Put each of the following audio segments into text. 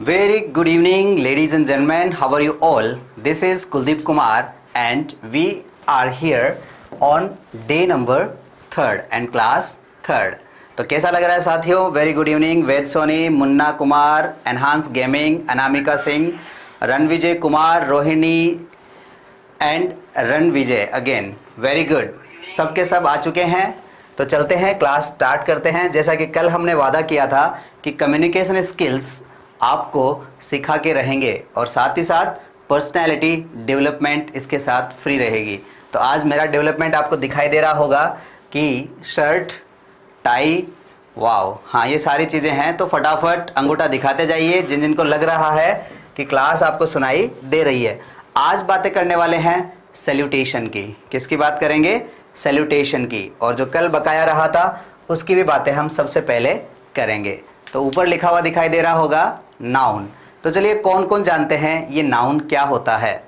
Very good evening, ladies and gentlemen. How are you all? This is Kuldeep Kumar, and we are here on day number 3rd and class 3rd. तो कैसा लग रहा है साथियों? Very good evening Ved Soni, Munna Kumar, enhance gaming, Anamika Singh, Ranvijay Kumar, Rohini and Ranvijay again. Very good. सब के सब आ चुके हैं. तो चलते हैं, क्लास स्टार्ट करते हैं. जैसा कि कल हमने वादा किया था कि कम्युनिकेशन स्किल्स आपको सिखा के रहेंगे और साथ ही साथ पर्सनैलिटी डेवलपमेंट इसके साथ फ्री रहेगी. तो आज मेरा डेवलपमेंट आपको दिखाई दे रहा होगा कि शर्ट, टाई, वाओ, हाँ ये सारी चीज़ें हैं. तो फटाफट अंगूठा दिखाते जाइए जिन जिनको लग रहा है कि क्लास आपको सुनाई दे रही है. आज बातें करने वाले हैं सैल्यूटेशन की. किसकी बात करेंगे? सैल्यूटेशन की. और जो कल बकाया रहा था उसकी भी बातें हम सबसे पहले करेंगे. तो ऊपर लिखा हुआ दिखाई दे रहा होगा नाउन. तो चलिए, कौन कौन जानते हैं ये नाउन क्या होता है?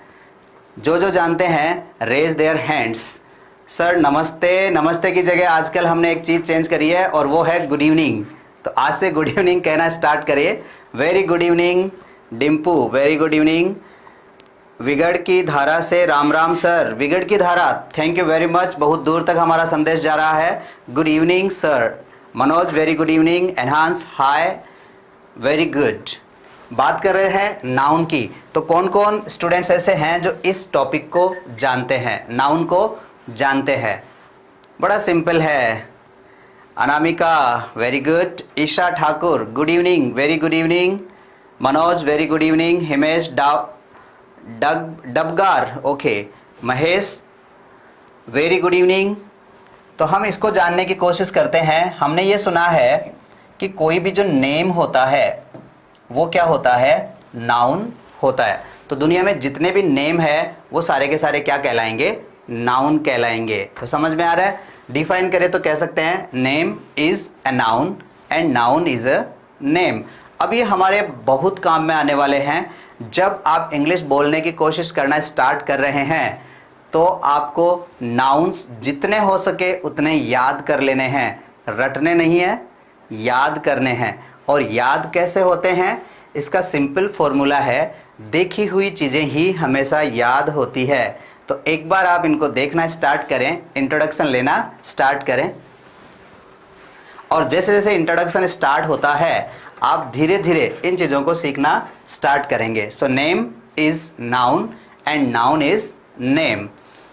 जो जानते हैं रेज देयर हैंड्स. सर नमस्ते. नमस्ते की जगह आजकल हमने एक चीज़ चेंज करी है और वो है गुड इवनिंग. तो आज से गुड इवनिंग कहना स्टार्ट करिए. Very good evening Dimpu. Very good evening. विगड़ की धारा से राम राम सर. विगड़ की धारा, थैंक यू वेरी मच. बहुत दूर तक हमारा संदेश जा रहा है. Good evening sir. Manoj very good evening. एनहांस हाय. Very good. बात कर रहे हैं नाउन की. तो कौन कौन स्टूडेंट्स ऐसे हैं जो इस टॉपिक को जानते हैं, नाउन को जानते हैं? बड़ा सिंपल है. Anamika very good. Isha Thakur good evening. Very good evening. Manoj very good evening. Himesh Dabgar okay. Mahesh very good evening. तो हम इसको जानने की कोशिश करते हैं. हमने ये सुना है कि कोई भी जो नेम होता है वो क्या होता है? नाउन होता है. तो दुनिया में जितने भी नेम है वो सारे के सारे क्या कहलाएंगे? नाउन कहलाएंगे. तो समझ में आ रहा है? डिफाइन करें तो कह सकते हैं name is a noun and noun is a name. अब ये हमारे बहुत काम में आने वाले हैं. जब आप इंग्लिश बोलने की कोशिश करना स्टार्ट कर रहे हैं तो आपको नाउन्स जितने हो सके उतने याद कर लेने हैं. रटने नहीं है, याद करने हैं. और याद कैसे होते हैं? इसका सिंपल फॉर्मूला है, देखी हुई चीज़ें ही हमेशा याद होती है. तो एक बार आप इनको देखना स्टार्ट करें, इंट्रोडक्शन लेना स्टार्ट करें, और जैसे जैसे इंट्रोडक्शन स्टार्ट होता है आप धीरे धीरे इन चीज़ों को सीखना स्टार्ट करेंगे. So name is noun and noun is name.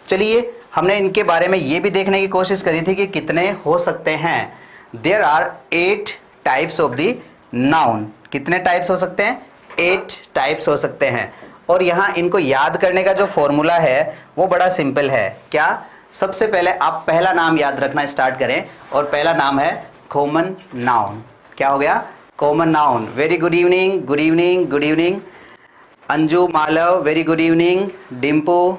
चलिए, हमने इनके बारे में ये भी देखने की कोशिश करी थी कि कितने हो सकते हैं. There are 8 types of the noun. कितने टाइप्स हो सकते हैं? 8 टाइप्स हो सकते हैं. और यहाँ इनको याद करने का जो फॉर्मूला है वो बड़ा सिंपल है. क्या? सबसे पहले आप पहला नाम याद रखना स्टार्ट करें, और पहला नाम है कॉमन नाउन. क्या हो गया? Common noun. Very good evening. Good evening. Good evening. Anju Malav very good evening. Dimpu.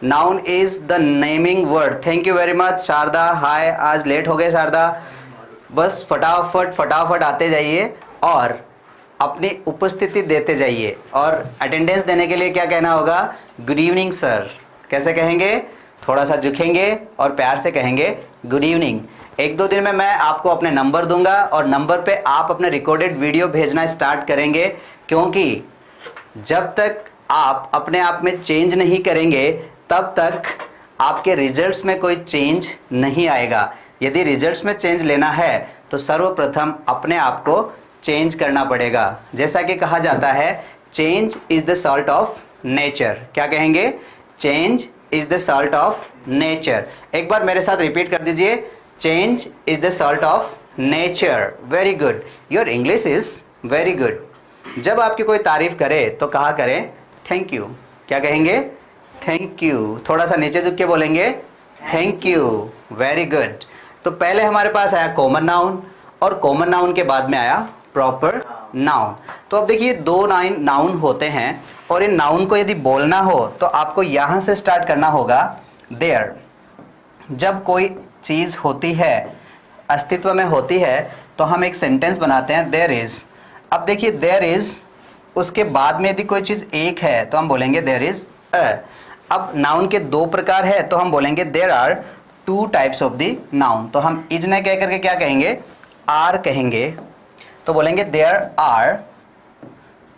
Noun is the naming word. Thank you very much. Sharda hi. आज लेट हो गए शारदा. बस फटाफट आते जाइए और अपनी उपस्थिति देते जाइए. और अटेंडेंस देने के लिए क्या कहना होगा? Good evening sir. कैसे कहेंगे? थोड़ा सा झुकेंगे और प्यार से कहेंगे गुड इवनिंग. 1-2 दिन में मैं आपको अपने नंबर दूंगा और नंबर पे आप अपने रिकॉर्डेड वीडियो भेजना स्टार्ट करेंगे, क्योंकि जब तक आप अपने आप में चेंज नहीं करेंगे तब तक आपके रिजल्ट्स में कोई चेंज नहीं आएगा. यदि रिजल्ट्स में चेंज लेना है तो सर्वप्रथम अपने आप को चेंज करना पड़ेगा. जैसा कि कहा जाता है change is the salt of nature. क्या कहेंगे? Change is the salt of nature. एक बार मेरे साथ रिपीट कर दीजिए. Change is the salt of nature. Very good. Your English is very good. जब आपकी कोई तारीफ करे तो कहा करें थैंक यू. क्या कहेंगे? Thank you. थोड़ा सा नीचे झुक के बोलेंगे थैंक यू. Very good. तो पहले हमारे पास आया कॉमन नाउन, और कॉमन नाउन के बाद में आया प्रॉपर नाउन. तो अब देखिए 2 नाउन होते हैं, और इन नाउन को यदि बोलना हो तो आपको यहाँ से स्टार्ट करना होगा. देयर. जब कोई चीज़ होती है, अस्तित्व में होती है, तो हम एक सेंटेंस बनाते हैं देयर इज़. अब देखिए देयर इज़, उसके बाद में यदि कोई चीज़ एक है तो हम बोलेंगे देयर इज़ अ. अब नाउन के 2 प्रकार है तो हम बोलेंगे there are 2 types of the noun. तो हम इज ने कह करके क्या कहेंगे? आर कहेंगे. तो बोलेंगे there are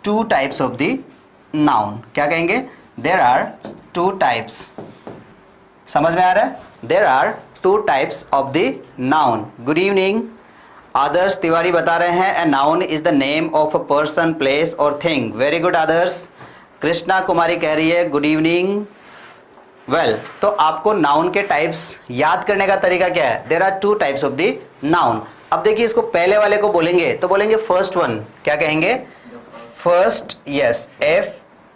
2 types of the noun. क्या कहेंगे? There are 2 types. समझ में आ रहा है? There are 2 types of the noun. Good evening. Adarsh Tiwari बता रहे हैं a noun is the name of a person, place और thing. Very good Adarsh. Krishna Kumari कह रही है गुड इवनिंग। वेल, तो आपको नाउन के टाइप्स याद करने का तरीका क्या है? There are 2 types of the noun. अब देखिए, इसको पहले वाले को बोलेंगे तो बोलेंगे फर्स्ट वन। क्या कहेंगे? फर्स्ट। Yes,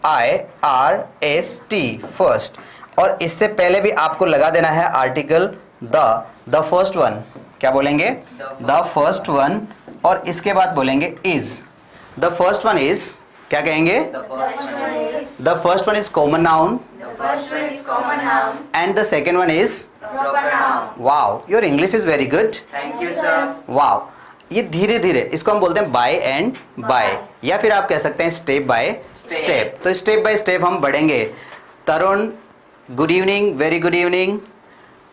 FIRST, first. और इससे पहले भी आपको लगा देना है आर्टिकल द फर्स्ट वन। क्या बोलेंगे? The first one. और इसके बाद बोलेंगे is. The first one is, क्या कहेंगे? The first one is common noun and the second one is wow, your English is very good. Thank you sir. Wow, ये धीरे धीरे इसको हम बोलते हैं बाय एंड बाय, या फिर आप कह सकते हैं स्टेप बाय स्टेप। तो स्टेप बाय स्टेप हम बढ़ेंगे। Tarun good evening, very good evening.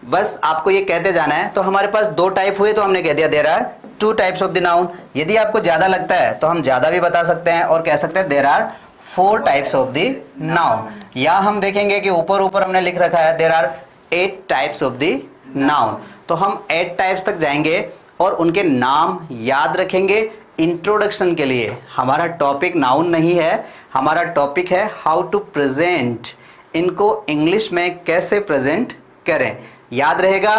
बस आपको ये कहते जाना है। तो हमारे पास 2 टाइप हुए तो हमने कह दिया there are 2 types of the noun. यदि आपको ज्यादा लगता है तो हम ज्यादा भी बता सकते हैं और कह सकते हैं there are 4 types of the noun. या हम देखेंगे कि ऊपर ऊपर हमने लिख रखा है there are 8 types of the noun. तो हम 8 टाइप्स तक जाएंगे और उनके नाम याद रखेंगे। इंट्रोडक्शन के लिए हमारा टॉपिक नाउन नहीं है, हमारा टॉपिक है हाउ टू प्रेजेंट। इनको इंग्लिश में कैसे प्रेजेंट करें, याद रहेगा?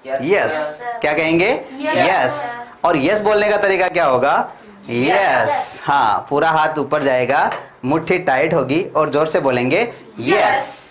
यस। क्या कहेंगे? यस। और यस बोलने का तरीका क्या होगा? यस। हाँ, पूरा हाथ ऊपर जाएगा, मुट्ठी टाइट होगी और जोर से बोलेंगे यस।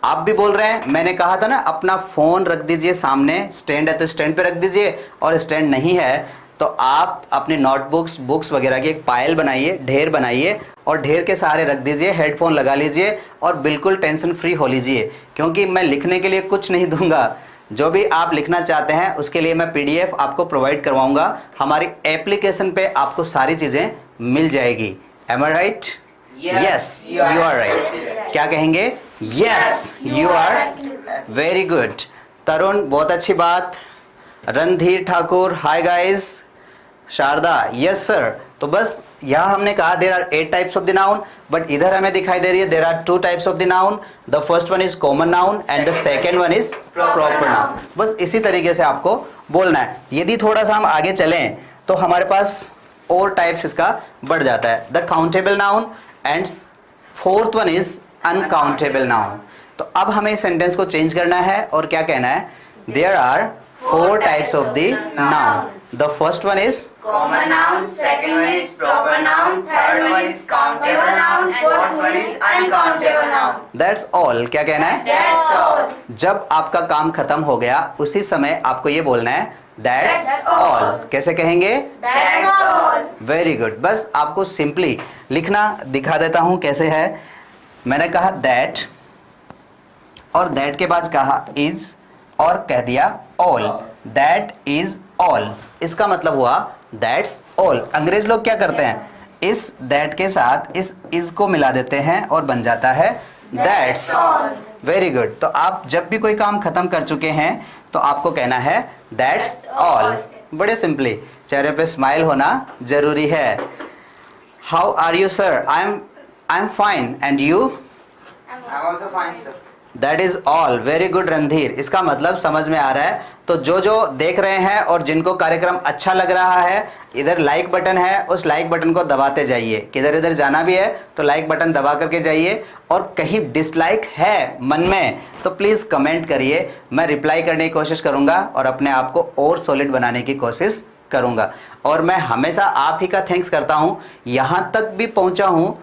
आप भी बोल रहे हैं, मैंने कहा था ना अपना फोन रख दीजिए सामने, स्टैंड है तो स्टैंड पे रख दीजिए, और स्टैंड नहीं है तो आप अपनी नोटबुक्स, बुक्स वगैरह की एक पायल बनाइए, ढेर बनाइए और ढेर के सहारे रख दीजिए, हेडफोन लगा लीजिए और बिल्कुल टेंशन फ्री हो लीजिए। क्योंकि मैं लिखने के लिए कुछ नहीं दूंगा, जो भी आप लिखना चाहते हैं उसके लिए मैं PDF आपको प्रोवाइड करवाऊंगा। हमारी एप्लीकेशन पे आपको सारी चीजें मिल जाएगी। Am I right? Yes, you are right. क्या कहेंगे? Yes, you are very good. Tarun, बहुत अच्छी बात। Randhir Thakur, hi guys. Sharda, yes sir. तो बस यहाँ हमने कहा there are 8 types of the noun, but इधर हमें दिखाई दे रही है there are 2 types of the noun. The first one is common noun and the second one is proper noun. बस इसी तरीके से आपको बोलना है। यदि थोड़ा सा हम आगे चलें तो हमारे पास और टाइप्स इसका बढ़ जाता है। The countable noun and fourth one is uncountable noun. तो अब हमें इस सेंटेंस को चेंज करना है और क्या कहना है? There are 4 types of the noun. The first one is Common noun, second one is proper noun, third one is countable noun, and fourth one is uncountable noun. That's all. क्या कहना है? That's all. जब आपका काम खत्म हो गया उसी समय आपको ये बोलना है That's all. कैसे कहेंगे? That's all. Very good. बस आपको सिंपली लिखना दिखा देता हूँ कैसे है। मैंने कहा that और that के बाद कहा is और कह दिया all. That is all. इसका मतलब हुआ that's all. अंग्रेज लोग क्या करते हैं? इस that के साथ इस is को मिला देते हैं और बन जाता है that's all. Very good. तो आप जब भी कोई काम खत्म कर चुके हैं तो आपको कहना है that's all. बड़े सिंपली, चेहरे पे स्माइल होना जरूरी है। How are you sir? I am fine and you? I'm also fine, sir. That is all. Very good Randhir. इसका मतलब समझ में आ रहा है। तो जो जो देख रहे हैं और जिनको कार्यक्रम अच्छा लग रहा है, इधर लाइक बटन है, उस लाइक बटन को दबाते जाइए। किधर इधर जाना भी है तो लाइक बटन दबा करके जाइए। और कहीं डिसलाइक है मन में तो प्लीज़ कमेंट करिए, मैं रिप्लाई करने की कोशिश करूँगा और अपने आप को और सॉलिड बनाने की कोशिश करूँगा। और मैं हमेशा आप ही का थैंक्स करता हूँ, यहाँ तक भी पहुँचा हूँ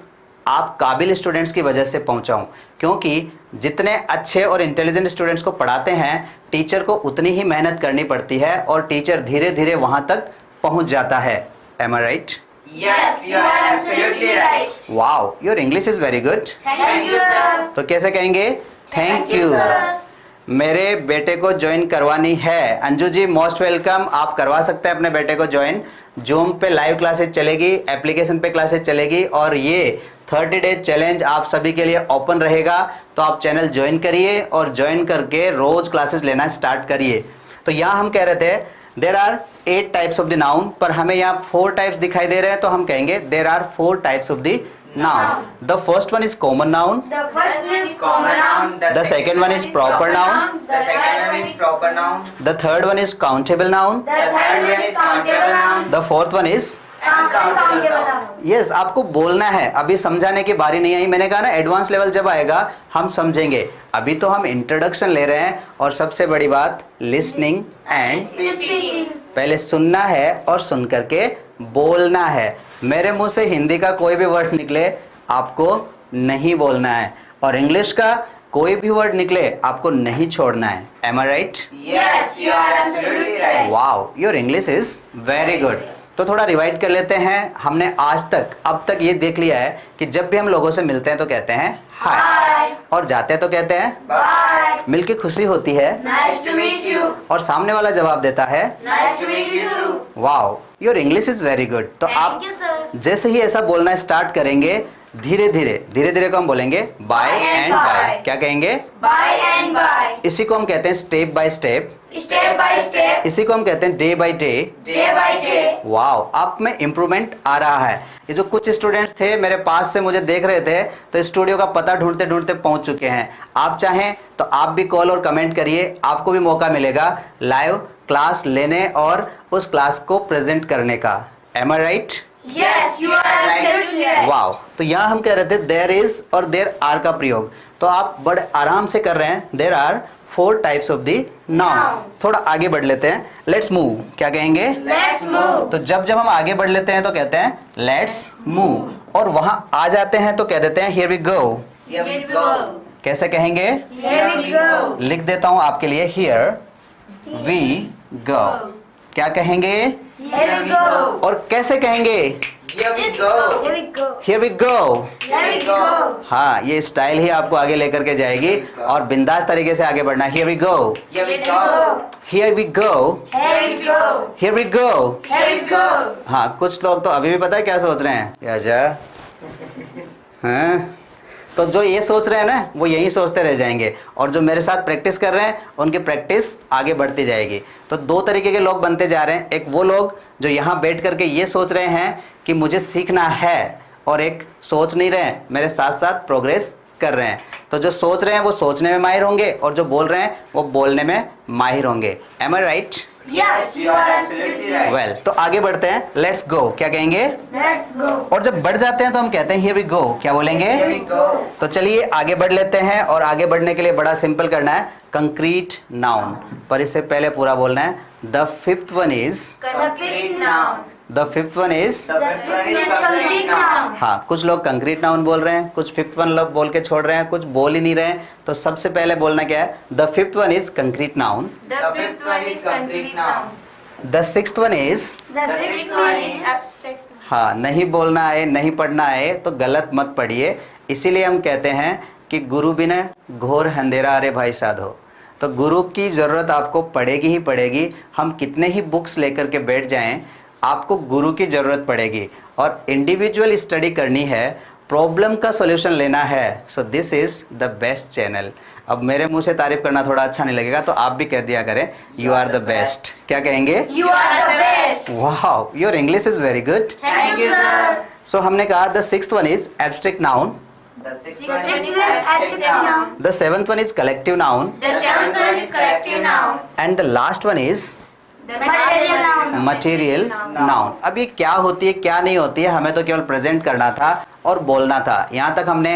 आप काबिल स्टूडेंट्स की वजह से पहुंचा हूं। क्योंकि जितने अच्छे और इंटेलिजेंट स्टूडेंट्स को पढ़ाते हैं, टीचर को उतनी ही मेहनत करनी पड़ती है और टीचर धीरे धीरे वहां तक पहुंच जाता है। Am I right? Yes, you are absolutely right. Wow, your English is very good. Thank you, sir. तो कैसे कहेंगे? Thank you. मेरे बेटे को ज्वाइन करवानी है। Anju ji most welcome. आप करवा सकते हैं अपने बेटे को ज्वाइन। जूम पे लाइव क्लासेस चलेगी, एप्लीकेशन पे क्लासेस चलेगी और ये 30 डेज चैलेंज आप सभी के लिए ओपन रहेगा। तो आप चैनल ज्वाइन करिए और ज्वाइन करके रोज क्लासेस लेना स्टार्ट करिए। तो यहाँ हम कह रहे थे there are 8 types of the noun, पर हमें यहाँ 4 टाइप्स दिखाई दे रहे हैं तो हम कहेंगे there are 4 types of the noun. The first one is common noun. The first is common noun. The second one is proper noun. The second one is proper noun. The third one is countable noun. The third one is countable noun. The fourth one is Uncountable noun. Yes आपको बोलना है, अभी समझाने की बारी नहीं आई। मैंने कहा ना एडवांस लेवल जब आएगा हम समझेंगे, अभी तो हम इंट्रोडक्शन ले रहे हैं। और सबसे बड़ी बात लिसनिंग एंड Speaking. पहले सुनना है और सुन करके बोलना है। मेरे मुंह से हिंदी का कोई भी वर्ड निकले आपको नहीं बोलना है, और इंग्लिश का कोई भी वर्ड निकले आपको नहीं छोड़ना है। Am I right? Yes, you are absolutely right. Wow, your English is very good. तो थोड़ा रिवाइड कर लेते हैं। हमने आज तक अब तक ये देख लिया है कि जब भी हम लोगों से मिलते हैं तो कहते हैं हाय, Hi. और जाते हैं तो कहते हैं Bye. मिलके खुशी होती है, Nice to meet you. और सामने वाला जवाब देता है Nice to meet you too. Wow, your English is very good. तो आप Thank you, sir. जैसे ही ऐसा बोलना स्टार्ट करेंगे धीरे धीरे को हम बोलेंगे bye Bye and and bye. bye. क्या कहेंगे? Bye and bye. इसी को हम कहते हैं step by step, Step by step. इसी को हम कहते हैं day by day. Day by day. Wow, आप में इम्प्रूवमेंट आ रहा है। ये जो कुछ स्टूडेंट्स थे मेरे पास से मुझे देख रहे थे तो स्टूडियो का पता ढूंढते ढूंढते पहुंच चुके हैं। आप चाहें तो आप भी कॉल और कमेंट करिए, आपको भी मौका मिलेगा लाइव क्लास लेने और उस क्लास को प्रेजेंट करने का। Am I right? Yes, you are absolutely right. Wow, तो यहाँ हम कह रहे थे देयर इज और देयर आर का प्रयोग, तो आप बड़े आराम से कर रहे हैं। There are 4 types of the noun. Noun. थोड़ा आगे बढ़ लेते हैं। लेट्स मूव, क्या कहेंगे? Let's move. तो जब हम आगे बढ़ लेते हैं तो कहते हैं लेट्स मूव, और वहां आ जाते हैं तो कह देते हैं here we go. Here we go. कैसे कहेंगे? Here we go. लिख देता हूं आपके लिए, हियर वी गो। क्या कहेंगे? Here we go. और कैसे कहेंगे? Here we go. Here we go. Here we go. Here we go. हाँ, ये स्टाइल ही आपको आगे लेकर के जाएगी और बिंदास तरीके से आगे बढ़ना। Here we go, Here we go. Here we go, Here we go. Here we go. Here we go. हाँ, कुछ लोग तो अभी भी पता है क्या सोच रहे हैं? अच्छा, हाँ, तो जो ये सोच रहे हैं ना वो यही सोचते रह जाएंगे, और जो मेरे साथ प्रैक्टिस कर रहे हैं उनकी प्रैक्टिस आगे बढ़ती जाएगी। तो 2 तरीके के लोग बनते जा रहे हैं, एक वो लोग जो यहाँ बैठ करके ये सोच रहे हैं कि मुझे सीखना है, और एक सोच नहीं रहे हैं, मेरे साथ साथ प्रोग्रेस कर रहे हैं। तो जो सोच रहे हैं वो सोचने में माहिर होंगे, और जो बोल रहे हैं वो बोलने में माहिर होंगे। Am I right? Yes, you are absolutely right. Well, तो आगे बढ़ते हैं। लेट्स गो, क्या कहेंगे? Let's go. और जब बढ़ जाते हैं तो हम कहते हैं हियर वी गो। क्या बोलेंगे? Here we go. तो चलिए आगे बढ़ लेते हैं, और आगे बढ़ने के लिए बड़ा सिंपल करना है, कंक्रीट नाउन। पर इससे पहले पूरा बोलना है। The fifth one is, Complete noun. The fifth one is, The fifth one is complete noun. हाँ, कुछ लोग कंक्रीट नाउन बोल रहे हैं, कुछ फिफ्थ वन लोग बोल के छोड़ रहे हैं, कुछ बोल ही नहीं रहे हैं। तो सबसे पहले बोलना क्या है? The fifth one is concrete noun. The fifth one is complete noun. The sixth one is, The sixth one is abstract. हाँ, नहीं बोलना है, नहीं पढ़ना है तो गलत मत पढ़िए। इसीलिए हम कहते हैं कि गुरु बिना घोर अंधेरा रे भाई साधो। तो गुरु की ज़रूरत आपको पड़ेगी ही पड़ेगी। हम कितने ही बुक्स लेकर के बैठ जाएं, आपको गुरु की ज़रूरत पड़ेगी, और इंडिविजुअल स्टडी करनी है, प्रॉब्लम का सॉल्यूशन लेना है। So this is the best channel. अब मेरे मुंह से तारीफ करना थोड़ा अच्छा नहीं लगेगा, तो आप भी कह दिया करें यू आर द बेस्ट। क्या कहेंगे? You are the best. वाह, your English is very good. Thank you, sir. सो हमने कहा the sixth one is abstract noun, The sixth one is abstract noun. The seventh one is collective noun, The seventh one is collective noun. And the last one is The material noun. Material noun. अब ये क्या होती है क्या नहीं होती है, हमें तो केवल प्रेजेंट करना था और बोलना था। यहाँ तक हमने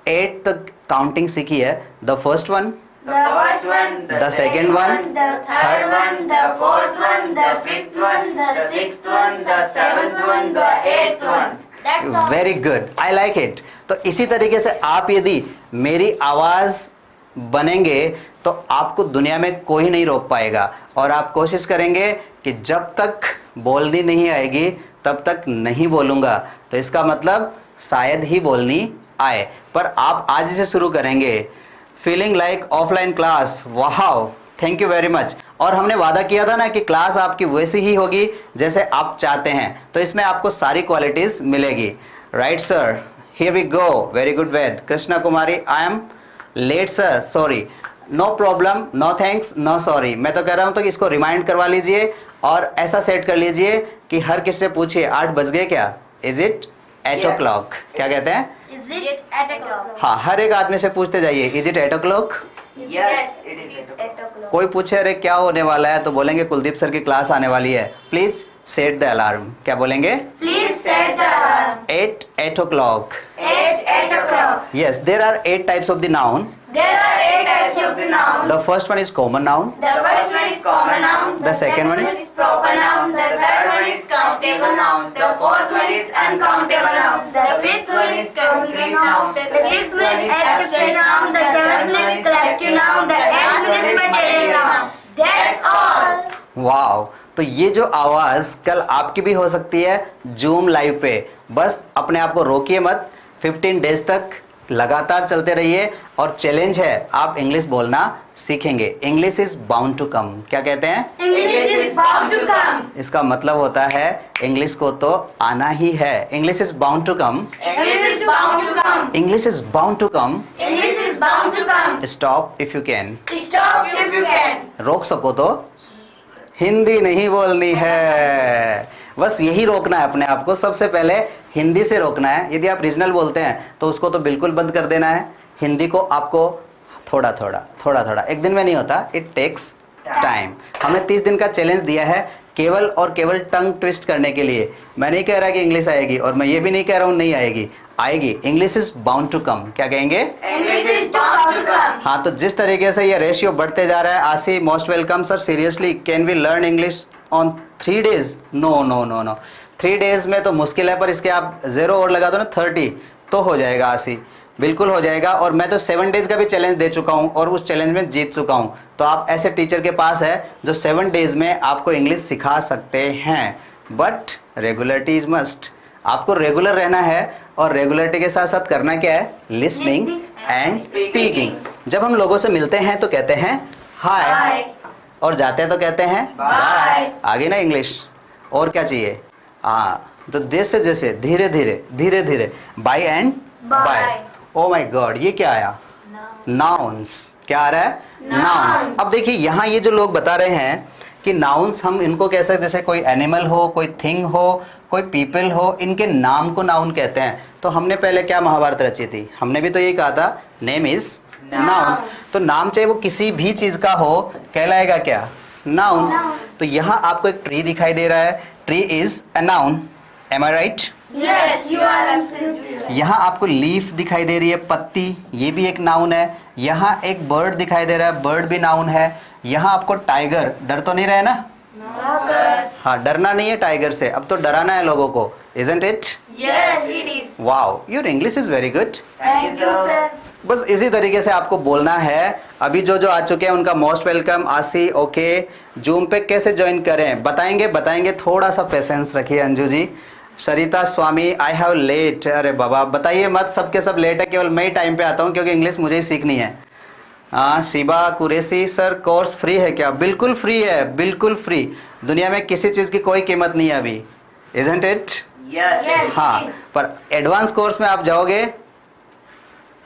8 तक काउंटिंग सीखी है। The first one, The first one, The second one, the third one, the fourth one, the fifth one, the sixth one, the seventh one, the eighth one. That's all. Very good, I like it. तो इसी तरीके से आप यदि मेरी आवाज़ बनेंगे तो आपको दुनिया में कोई नहीं रोक पाएगा, और आप कोशिश करेंगे कि जब तक बोलनी नहीं आएगी तब तक नहीं बोलूँगा। तो इसका मतलब शायद ही बोलनी आए, पर आप आज से शुरू करेंगे। फीलिंग लाइक ऑफलाइन क्लास, वाह, थैंक यू वेरी मच। और हमने वादा किया था ना कि क्लास आपकी वैसी ही होगी जैसे आप चाहते हैं, तो इसमें आपको सारी क्वालिटीज़ मिलेगी। Right sir, here we go, very good Ved. Krishna Kumari, I am late sir, sorry. No problem, no thanks, no sorry. मैं तो कह रहा हूँ तो इसको रिमाइंड करवा लीजिए और ऐसा सेट कर लीजिए कि हर किसी से पूछिए 8 बज गए क्या, इज इट? 8 o'clock. क्या कहते हैं? Is it 8 o'clock? हाँ, हर एक आदमी से पूछते जाइए, is it 8 o'clock? Yes, it is 8 o'clock. कोई पूछे अरे क्या होने वाला है तो बोलेंगे कुलदीप सर की क्लास आने वाली है. Please set the alarm. क्या बोलेंगे? Please set the alarm. 8 o'clock. 8 o'clock. Yes, there are 8 types of the noun. There are 8 types of the noun. The first one is common noun. The first one is common noun. The second one is proper noun. The third one is countable noun. The fourth one is uncountable noun. The fifth one is complete noun. The sixth one is abstract noun. The seventh one is collective noun. The eighth one is material noun. That's all. Wow. तो ये जो आवाज कल आपकी भी हो सकती है जूम लाइव पे. बस अपने आप को रोकिए मत. 15 डेज तक लगातार चलते रहिए और चैलेंज है आप इंग्लिश बोलना सीखेंगे. English is bound to come. क्या कहते हैं? English is bound to come. इसका मतलब होता है इंग्लिश को तो आना ही है. English is bound to come. English is bound to come. English is bound to come. English is bound to come. Stop if you can. Stop if you can. रोक सको तो हिंदी नहीं बोलनी है. बस यही रोकना है अपने आप को. सबसे पहले हिंदी से रोकना है. यदि आप रीजनल बोलते हैं तो उसको तो बिल्कुल बंद कर देना है. हिंदी को आपको थोड़ा थोड़ा एक दिन में नहीं होता. It takes time. हमने 30 दिन का चैलेंज दिया है केवल और केवल टंग ट्विस्ट करने के लिए. मैं नहीं कह रहा कि इंग्लिश आएगी और मैं ये भी नहीं कह रहा हूँ नहीं आएगी. आएगी. English is bound to come. क्या कहेंगे? English is bound to come. हाँ, तो जिस तरीके से ये रेशियो बढ़ते जा रहा है. Ashi most welcome sir. Seriously can we learn English on 3 days? No. 3 days में तो मुश्किल है. पर इसके आप 0 और लगा दो ना 30 तो हो जाएगा. आशी बिल्कुल हो जाएगा. और मैं तो 7 days का भी चैलेंज दे चुका हूँ और उस चैलेंज में जीत चुका हूँ. तो आप ऐसे टीचर के पास है जो 7 days में आपको इंग्लिश सिखा सकते हैं. But regularity is must. आपको रेगुलर रहना है और रेगुलरिटी के साथ साथ करना क्या है? Listening and speaking. जब हम लोगों से मिलते हैं तो कहते हैं हाय और जाते हैं तो कहते हैं बाय. आगे ना इंग्लिश. और क्या चाहिए? हाँ, तो जैसे जैसे धीरे धीरे bye and bye. Oh my god, ये क्या आया? नाउन्स. क्या आ रहा है? नाउन्स. अब देखिए यहाँ ये जो लोग बता रहे हैं कि नाउन्स हम इनको कह सकते, जैसे कोई एनिमल हो, कोई थिंग हो, कोई पीपल हो, इनके नाम को नाउन कहते हैं. तो हमने पहले क्या महाभारत रची थी? हमने भी तो यही कहा था नेम इज नाउन. तो नाम चाहे वो किसी भी चीज का हो कहलाएगा क्या? नाउन. तो यहाँ आपको एक ट्री दिखाई दे रहा है. Tree is a noun. Am I right? Yes, you are absolutely right. यहाँ आपको लीफ दिखाई दे रही है, पत्ती, ये भी एक नाउन है. यहाँ एक बर्ड दिखाई दे रहा है, बर्ड भी नाउन है. यहाँ आपको टाइगर, डर तो नहीं रहे ना? No, sir. हाँ, डरना नहीं है टाइगर से. अब तो डराना है लोगों को. Isn't it? Yes, it is. Wow, your English is very good. Thank you, sir. बस इसी तरीके से आपको बोलना है. अभी जो आ चुके हैं उनका मोस्ट वेलकम. आशी ओके. जूम पे कैसे ज्वाइन करें बताएंगे. थोड़ा सा पेशेंस रखिए. अंजू जी, सरिता स्वामी, आई हैव लेट. अरे बाबा बताइए मत, सबके सब लेट है, केवल मैं ही टाइम पे आता हूँ क्योंकि इंग्लिश मुझे ही सीखनी है. हाँ, Shiba Qureshi sir, course free है क्या? बिल्कुल फ्री है, बिल्कुल फ्री. दुनिया में किसी चीज़ की कोई कीमत नहीं है अभी. Isn't it? Yes, हाँ, please. पर एडवांस कोर्स में आप जाओगे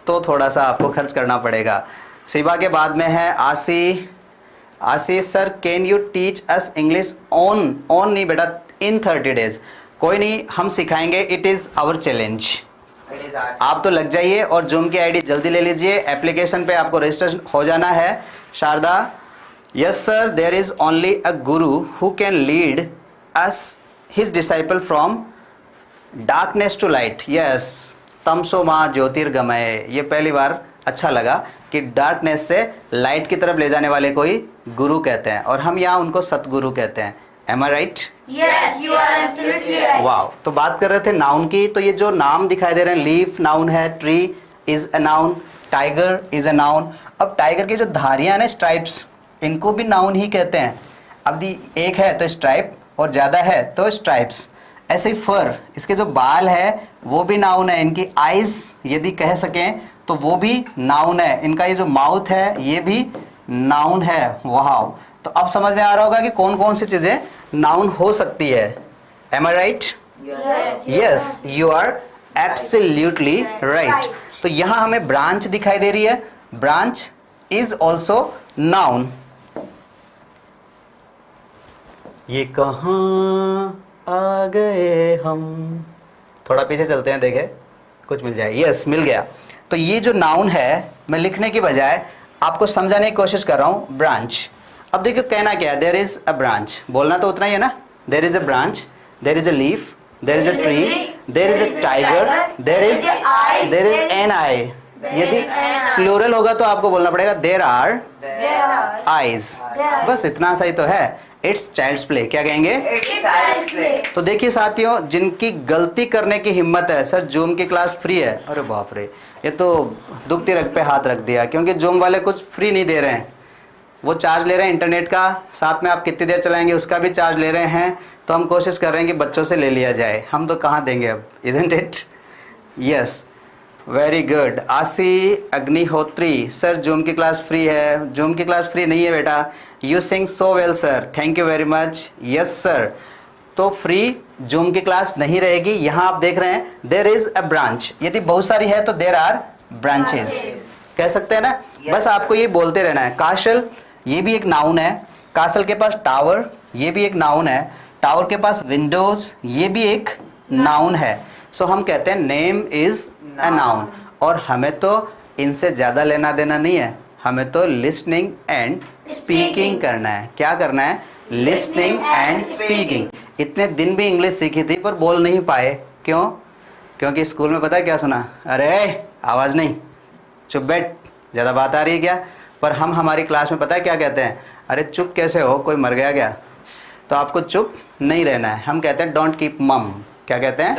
तो थोड़ा सा आपको खर्च करना पड़ेगा. शिबा के बाद में है Ashi sir, can you teach us English on नहीं बेटा, इन 30 days. कोई नहीं, हम सिखाएंगे. It is our challenge. आप तो लग जाइए और जूम की आईडी जल्दी ले लीजिए. एप्लीकेशन पे आपको रजिस्टर हो जाना है. Sharda, yes sir, there is only a guru who can lead us his disciple from darkness to light. Yes, तमसो माँ ज्योतिर्गमय. ये पहली बार अच्छा लगा कि डार्कनेस से लाइट की तरफ ले जाने वाले कोई गुरु कहते हैं और हम यहाँ उनको सतगुरु कहते हैं. Am I right? Yes, you are absolutely right. Wow. तो बात कर रहे थे नाउन की. तो ये जो नाम दिखाई दे रहे हैं, लीफ नाउन है, tree is a noun, tiger is a noun. अब टाइगर की जो धारियां ना, स्ट्राइप्स, इनको भी नाउन ही कहते हैं. अब एक है तो स्ट्राइप और ज़्यादा है तो स्ट्राइप्स. ऐसे ही फर, इसके जो बाल है वो भी नाउन है. इनकी आइज यदि कह सकें तो वो भी नाउन है. इनका ये जो माउथ है ये भी नाउन है. वाह. तो अब समझ में आ रहा होगा कि कौन कौन सी चीज़ें नाउन हो सकती है. Am I right? Yes, you are absolutely right. तो यहाँ हमें ब्रांच दिखाई दे रही है. Branch is also noun. ये कहाँ आ गए हम, थोड़ा पीछे चलते हैं, देखें कुछ मिल जाए। यस, मिल गया। तो ये जो नाउन है, मैं लिखने की बजाय आपको समझाने की कोशिश कर रहा हूं, ब्रांच। अब देखिए कहना क्या है, देयर इज अ ब्रांच, बोलना तो उतना ही है ना। There is a branch, there is a leaf, there is a tree, there is a tiger, there is an eye. यदि प्लूरल होगा तो आपको बोलना पड़ेगा देयर आर आईज। बस इतना सही तो है। इट्स चाइल्ड्स प्ले, क्या कहेंगे? तो देखिए साथियों, जिनकी गलती करने की हिम्मत है, सर जूम की क्लास फ्री है, अरे बाप रे, ये तो दुखती रग पे हाथ रख दिया, क्योंकि जूम वाले कुछ फ्री नहीं दे रहे हैं, वो चार्ज ले रहे हैं इंटरनेट का, साथ में आप कितनी देर चलाएंगे उसका भी चार्ज ले रहे हैं। तो हम कोशिश कर रहे हैं कि बच्चों से ले लिया जाए, हम तो कहाँ देंगे अब, isn't it? Yes, very good. आशी अग्निहोत्री, सर जूम की क्लास फ्री है। जूम की क्लास फ्री नहीं है बेटा। You sing so well sir, thank you very much. Yes sir, तो फ्री जूम की क्लास नहीं रहेगी। यहाँ आप देख रहे हैं देयर इज अ ब्रांच, यदि बहुत सारी है तो देयर आर ब्रांचेस, कह सकते हैं ना। बस आपको ये बोलते रहना है। कासल, ये भी एक नाउन है। कासल के पास टावर, ये भी एक नाउन है। टावर के पास विंडोज, ये भी एक नाउन है। सो हम कहते हैं नेम इज अ नाउन। और हमें तो इनसे ज्यादा लेना देना नहीं है, हमें तो लिसनिंग एंड स्पीकिंग करना है। क्या करना है? Listening and speaking. इतने दिन भी इंग्लिश सीखी थी पर बोल नहीं पाए, क्यों? क्योंकि स्कूल में पता है क्या सुना? अरे आवाज नहीं, चुप बैठ, ज्यादा बात आ रही है क्या? पर हम हमारी क्लास में पता है क्या कहते हैं? अरे चुप कैसे हो, कोई मर गया क्या? तो आपको चुप नहीं रहना है। हम कहते हैं डोंट कीप मम। क्या कहते हैं?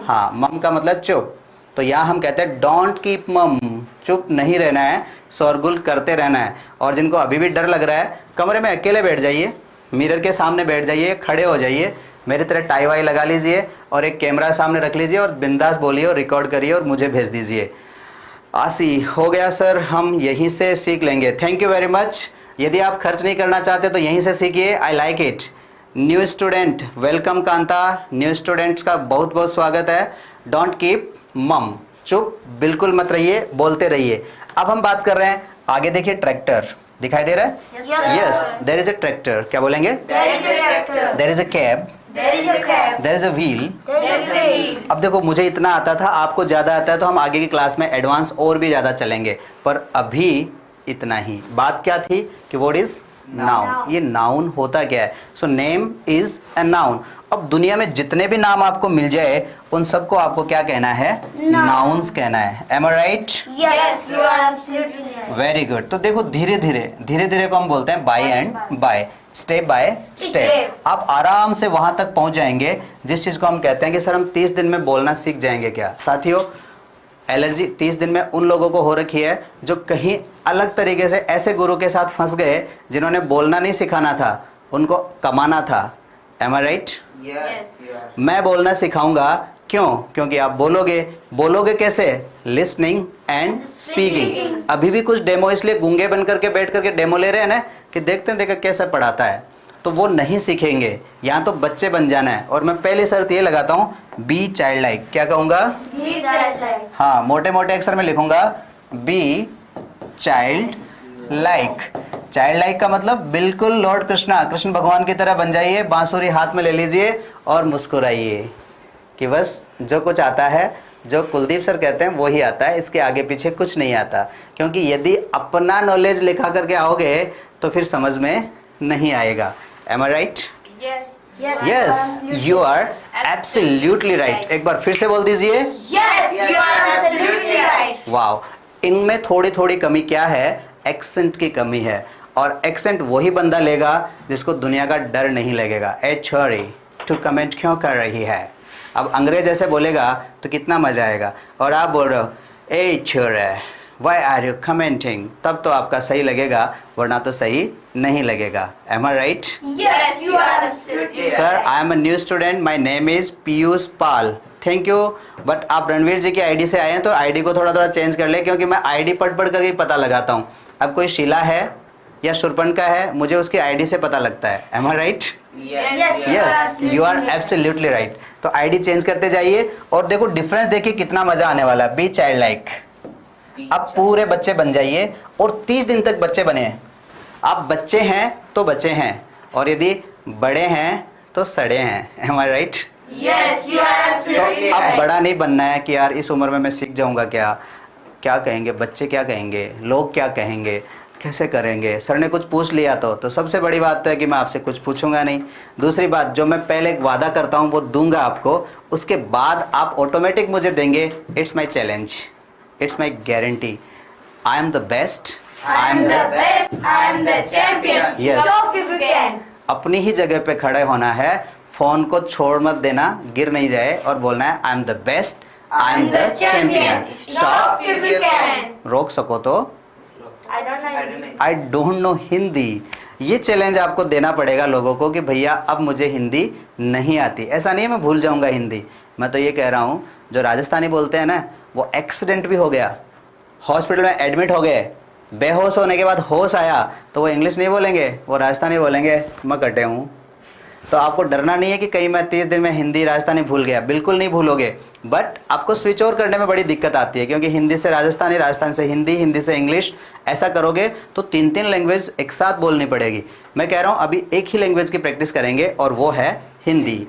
हाँ, मम का मतलब चुप। तो यहाँ हम कहते हैं डोंट कीप मम, चुप नहीं रहना है, शोरगुल करते रहना है। और जिनको अभी भी डर लग रहा है, कमरे में अकेले बैठ जाइए, मिरर के सामने बैठ जाइए, खड़े हो जाइए, मेरी तरह टाई वाई लगा लीजिए और एक कैमरा सामने रख लीजिए और बिंदास बोलिए और रिकॉर्ड करिए और मुझे भेज दीजिए। आसी, हो गया सर, हम यहीं से सीख लेंगे। Thank you very much. यदि आप खर्च नहीं करना चाहते तो यहीं से सीखिए, आई like it. New student, welcome Kanta. New students का बहुत बहुत स्वागत है। डोंट कीप मम, चुप बिल्कुल मत रहिए, बोलते रहिए। अब हम बात कर रहे हैं, आगे देखिए ट्रैक्टर दिखाई दे रहा है? Yes, there is a tractor. क्या बोलेंगे? There is a cab, there is a wheel. अब देखो मुझे इतना आता था, आपको ज्यादा आता है, तो हम आगे की क्लास में एडवांस और भी ज्यादा चलेंगे, पर अभी इतना ही। बात क्या थी कि व्हाट इज नाउन। ये नाउन होता क्या है? So name is a noun. अब दुनिया में जितने भी नाम आपको मिल जाए उन सबको आपको क्या कहना है? नाउन्स कहना है। Am I right? Yes, you are absolutely right. Very good. तो देखो धीरे धीरे को हम बोलते हैं bye and bye, step by step. आप आराम से वहां तक पहुंच जाएंगे जिस चीज को हम कहते हैं कि सर हम 30 दिन में बोलना सीख जाएंगे। क्या साथियों, एलर्जी 30 दिन में उन लोगों को हो रखी है जो कहीं अलग तरीके से ऐसे गुरु के साथ फंस गए जिन्होंने बोलना नहीं सिखाना था, उनको कमाना था। M I right? मैं बोलना सिखाऊंगा, क्यों? क्योंकि आप बोलोगे कैसे? Listening and speaking. अभी भी कुछ डेमो इसलिए गूंगे बन करके बैठ करके डेमो ले रहे हैं ना कि देखते हैं देखा कैसे पढ़ाता है, तो वो नहीं सीखेंगे। यहाँ तो बच्चे बन जाना है। और मैं पहली शर्त ये लगाता हूँ, बी चाइल्ड लाइक। क्या कहूँगा? Be childlike. हाँ, मोटे मोटे अक्षर में लिखूंगा B child like. Child like का मतलब बिल्कुल लॉर्ड कृष्ण भगवान की तरह बन जाइए, बांसुरी हाथ में ले लीजिए और मुस्कुराइए कि बस जो कुछ आता है, जो कुलदीप सर कहते हैं वो ही आता है, इसके आगे पीछे कुछ नहीं आता। क्योंकि यदि अपना नॉलेज लिखा करके आओगे तो फिर समझ में नहीं आएगा। Am I right? Yes, you are absolutely right. एक बार फिर से बोल दीजिए। Yes, you are absolutely right. Wow, इनमें थोड़ी थोड़ी कमी क्या है? एक्सेंट की कमी है। और एक्सेंट वही बंदा लेगा जिसको दुनिया का डर नहीं लगेगा। ए छोरी, तू कमेंट क्यों कर रही है? अब अंग्रेज ऐसे बोलेगा तो कितना मजा आएगा। और आप बोल रहे हो ए छोरे, वाई आर यू कमेंटिंग, तब तो आपका सही लगेगा, वरना तो सही नहीं लगेगा। Am I right? Yes, you are absolutely right. Sir I am a new student, my name is Piyush Pal. Thank you. But आप रणवीर जी की आईडी से आए हैं तो आईडी को थोड़ा चेंज कर ले, क्योंकि मैं आईडी पढ़ करके ही पता लगाता हूँ। अब कोई शीला है या शूर्पणखा है, मुझे उसकी आईडी से पता लगता है। Am I right? Yes, yes, you are absolutely right. तो आईडी चेंज करते जाइए और देखो डिफरेंस देखिए कितना मजा आने वाला। B child like. अब पूरे बच्चे बन जाइए और 30 दिन तक बच्चे बने। आप बच्चे हैं तो बच्चे हैं, और यदि बड़े हैं तो सड़े हैं। Am I right? Yes, you are तो absolutely अब right. बड़ा नहीं बनना है कि यार इस उम्र में मैं सीख जाऊंगा क्या, क्या कहेंगे बच्चे, क्या कहेंगे लोग, क्या कहेंगे, कैसे करेंगे, सर ने कुछ पूछ लिया तो सबसे बड़ी बात तो है कि मैं आपसे कुछ पूछूंगा नहीं। दूसरी बात, जो मैं पहले एक वादा करता हूँ वो दूंगा आपको, उसके बाद आप ऑटोमेटिक मुझे देंगे। It's my challenge, it's my guarantee. I am the best, I am the best. I am the champion. Yes. Stop if you can. अपनी ही जगह पे खड़े होना है, फोन को छोड़ मत देना, गिर नहीं जाए, और बोलना है I am the best, I am the champion. Stop if you can. रोक सको तो I don't know. I don't know Hindi. ये चैलेंज आपको देना पड़ेगा लोगों को कि भैया अब मुझे हिंदी नहीं आती। ऐसा नहीं है मैं भूल जाऊंगा हिंदी, मैं तो ये कह रहा हूँ जो राजस्थानी बोलते हैं ना, वो एक्सीडेंट भी हो गया, हॉस्पिटल में एडमिट हो गए, बेहोश होने के बाद होश आया, तो वो इंग्लिश नहीं बोलेंगे, वो राजस्थानी बोलेंगे, मैं कटे हूँ। तो आपको डरना नहीं है कि कहीं मैं 30 दिन में हिंदी राजस्थानी भूल गया, बिल्कुल नहीं भूलोगे। बट आपको स्विच ओवर करने में बड़ी दिक्कत आती है, क्योंकि हिंदी से राजस्थानी, राजस्थान से हिंदी, हिंदी से इंग्लिश, ऐसा करोगे तो 3 लैंग्वेज एक साथ बोलनी पड़ेगी। मैं कह रहा हूँ अभी एक ही लैंग्वेज की प्रैक्टिस करेंगे और वो है हिंदी।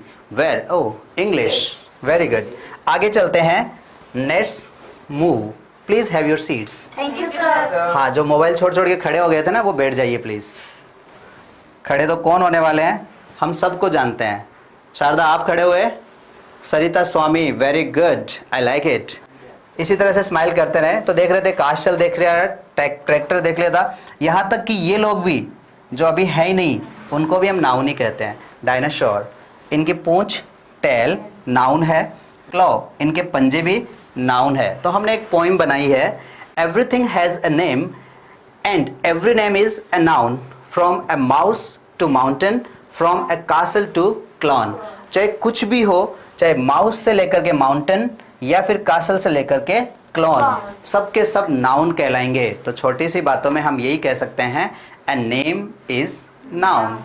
English, very good. आगे चलते हैं, let's move. Please have your seats. Thank you, sir. हाँ, जो मोबाइल छोड़ छोड़ के खड़े हो गए थे ना, वो बैठ जाइए प्लीज। खड़े तो कौन होने वाले हैं, हम सबको जानते हैं। शारदा आप खड़े हुए, Sarita Swami, very good, I like it. इसी तरह से स्माइल करते रहे। तो देख रहे थे काशल, देख रहा, ट्रैक्टर देख लिया था, यहाँ तक कि ये लोग भी जो अभी है ही नहीं, उनको भी हम नाउन ही कहते हैं। डायनासोर, इनकी पूंछ, टेल नाउन है, क्लॉ, इनके पंजे भी नाउन है। तो हमने एक पोइम बनाई है, everything has a name and every name is a noun, from a mouse to mountain, from a castle to clown. चाहे कुछ भी हो, चाहे माउस से लेकर के माउंटेन या फिर कासल से लेकर के क्लॉन, सबके सब नाउन कहलाएंगे। तो छोटी सी बातों में हम यही कह सकते हैं, a name is noun.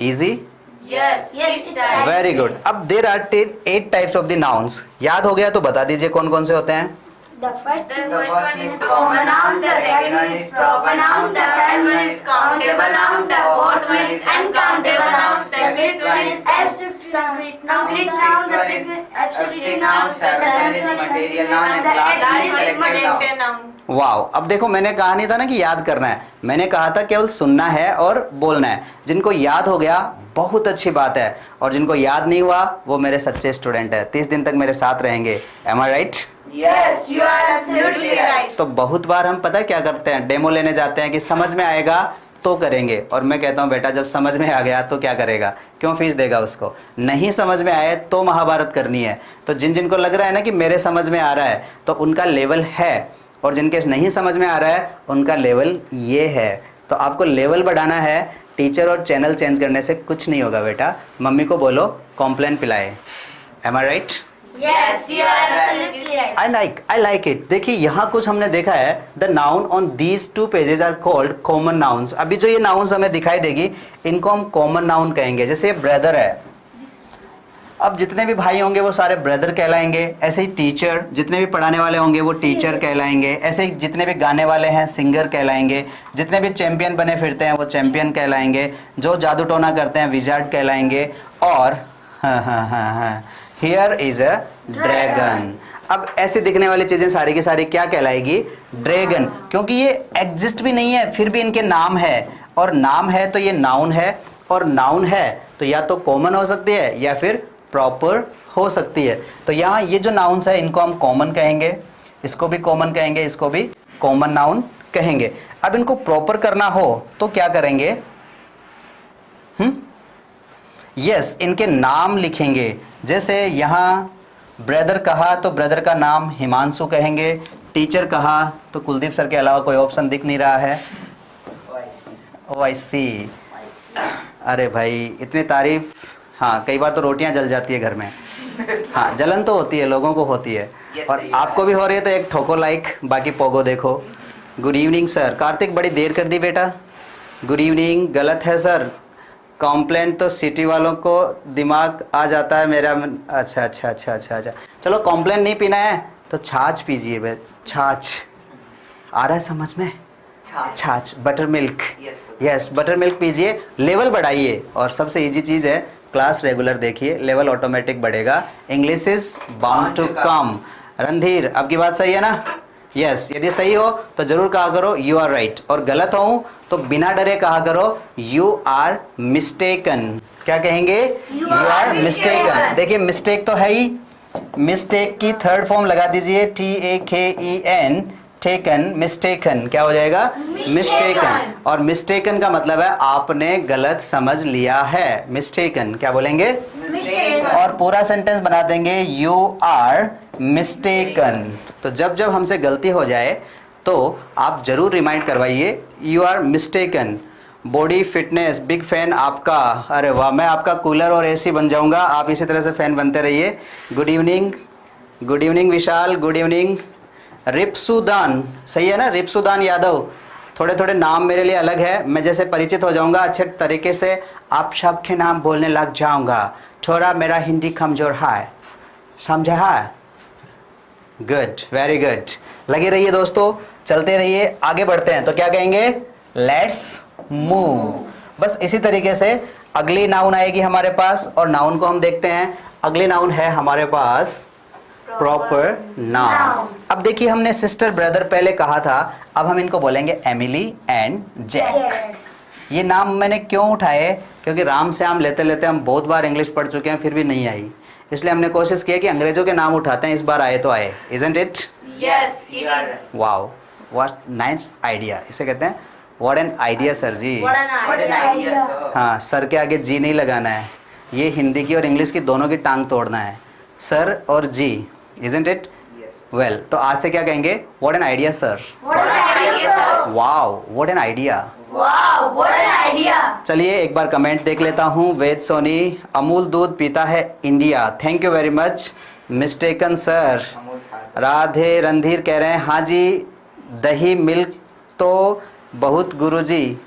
Easy, Yes, it's right. Very good. अब there are 8 types of the nouns. याद हो गया तो बता दीजिए कौन कौन से होते हैं। The first one is common noun, the second one is proper noun, the third one is countable noun, the fourth one is uncountable noun, the fifth one is absolute concrete noun, the sixth is absolute noun, the seventh one is material noun, and the eighth one is collective noun. Wow, अब देखो मैंने कहा नहीं था ना कि याद करना है, मैंने कहा था केवल सुनना है और बोलना है। जिनको याद हो गया बहुत अच्छी बात है, और जिनको याद नहीं हुआ वो मेरे सच्चे स्टूडेंट है, 30 दिन तक मेरे साथ रहेंगे। Am I right? Yes, you are absolutely right. तो बहुत बार हम पता है क्या करते हैं, डेमो लेने जाते हैं कि समझ में आएगा तो करेंगे, और मैं कहता हूँ बेटा जब समझ में आ गया तो क्या करेगा, क्यों फीस देगा उसको। नहीं समझ में आए तो महाभारत करनी है। तो जिन जिनको लग रहा है ना कि मेरे समझ में आ रहा है, तो उनका लेवल है, और जिनके नहीं समझ में आ रहा है उनका लेवल ये है। तो आपको लेवल बढ़ाना है, टीचर और चैनल चेंज करने से कुछ नहीं होगा बेटा। मम्मी को बोलो कॉम्प्लेन पिलाए। Am I right? Yes, you are absolutely right. I like it। देखिए यहाँ कुछ हमने देखा है, the noun on these 2 pages are called common nouns. अभी जो ये नाउन्स हमें दिखाई देगी, इनको हम कॉमन नाउन कहेंगे। जैसे ये ब्रदर है, अब जितने भी भाई होंगे वो सारे ब्रदर कहलाएंगे। ऐसे ही टीचर, जितने भी पढ़ाने वाले होंगे वो टीचर कहलाएंगे। ऐसे ही जितने भी गाने वाले हैं सिंगर कहलाएंगे। जितने भी चैंपियन बने फिरते हैं वो चैंपियन कहलाएंगे। जो जादू टोना करते हैं विजार्ड कहलाएंगे। और हियर इज अ ड्रैगन। अब ऐसे दिखने वाली चीजें सारी की सारी क्या कहलाएगी? ड्रैगन। क्योंकि ये एग्जिस्ट भी नहीं है, फिर भी इनके नाम है, और नाम है तो ये नाउन है, और नाउन है तो या तो कॉमन हो सकती है या फिर प्रॉपर हो सकती है। तो यहाँ ये जो नाउन्स है इनको हम कॉमन कहेंगे, इसको भी कॉमन कहेंगे, इसको भी कॉमन नाउन कहेंगे। अब इनको प्रॉपर करना हो तो क्या करेंगे? यस, इनके नाम लिखेंगे। जैसे यहाँ ब्रदर कहा तो ब्रदर का नाम हिमांशु कहेंगे। टीचर कहा तो कुलदीप सर के अलावा कोई ऑप्शन दिख नहीं रहा है। OIC। अरे भाई इतनी तारीफ। हाँ, कई बार तो रोटियां जल जाती है घर में। हाँ, जलन तो होती है, लोगों को होती है, और आपको भी हो रही है तो एक ठोको लाइक, बाकी पोगो देखो। Good evening sir. कार्तिक बड़ी देर कर दी बेटा। Good evening. गलत है सर, कॉम्प्लेन तो सिटी वालों को दिमाग आ जाता है मेरा। अच्छा। चलो कॉम्प्लेन नहीं पीना है तो छाछ पीजिए बे। छाछ आ रहा है समझ में? छाछ, butter milk. Yes, butter milk पीजिए, लेवल बढ़ाइए। और सबसे इजी चीज़ है क्लास रेगुलर देखिए, लेवल ऑटोमेटिक बढ़ेगा। English is bound to come. Randhir, आपकी बात सही है ना? यस, यदि सही हो तो जरूर कहा करो यू आर राइट, और गलत हो तो बिना डरे कहा करो यू आर मिस्टेकन। क्या कहेंगे? You are mistaken. देखिए मिस्टेक तो है ही, मिस्टेक की थर्ड फॉर्म लगा दीजिए, TAKEN, टेकन, मिस्टेकन, क्या हो जाएगा? मिस्टेकन। और मिस्टेकन का मतलब है आपने गलत समझ लिया है, मिस्टेकन। क्या बोलेंगे? और पूरा सेंटेंस बना देंगे यू आर मिस्टेकन। तो जब जब हमसे गलती हो जाए तो आप जरूर रिमाइंड करवाइए you are mistaken. Body fitness, big fan आपका। अरे वाह, मैं आपका कूलर और AC बन जाऊंगा, आप इसी तरह से फैन बनते रहिए। गुड इवनिंग, गुड इवनिंग विशाल, गुड इवनिंग। रिप्सुदान, सही है ना? रिप्सुदान यादव। थोड़े थोड़े नाम मेरे लिए अलग है, मैं जैसे परिचित हो जाऊंगा अच्छे तरीके से आप सबके नाम बोलने लग जाऊंगा। थोड़ा मेरा हिंदी कमजोर है, समझा है? Good, very good. लगे रहिए दोस्तों, चलते रहिए, आगे बढ़ते हैं। तो क्या कहेंगे? Let's move. बस इसी तरीके से अगली नाउन आएगी हमारे पास, और नाउन को हम देखते हैं। अगली नाउन है हमारे पास प्रॉपर नाउन। अब देखिए हमने सिस्टर ब्रदर पहले कहा था, अब हम इनको बोलेंगे एमिली एंड जैक। ये नाम मैंने क्यों उठाए? क्योंकि राम से आम लेते लेते हम बहुत बार इंग्लिश पढ़ चुके हैं, फिर भी नहीं आई, इसलिए हमने कोशिश की कि अंग्रेजों के नाम उठाते हैं, इस बार आए तो आए। Isn't it? Yes, you are. Wow, what nice idea, इसे कहते हैं what an idea sir ji. What an idea. sir. हाँ, सर के आगे जी नहीं लगाना है, ये हिंदी की और इंग्लिश की दोनों की टांग तोड़ना है, सर और जी। Isn't it? वेल, तो आज से क्या कहेंगे? What an idea sir. What an idea, sir. Wow, what an idea. Wow, what an idea. चलिए एक बार कमेंट देख लेता हूँ। वेद सोनी, अमूल दूध पीता है India, thank you very much. Mistaken sir. Radhe Randhir कह रहे हैं हाँ जी, दही मिल्क तो बहुत गुरुजी,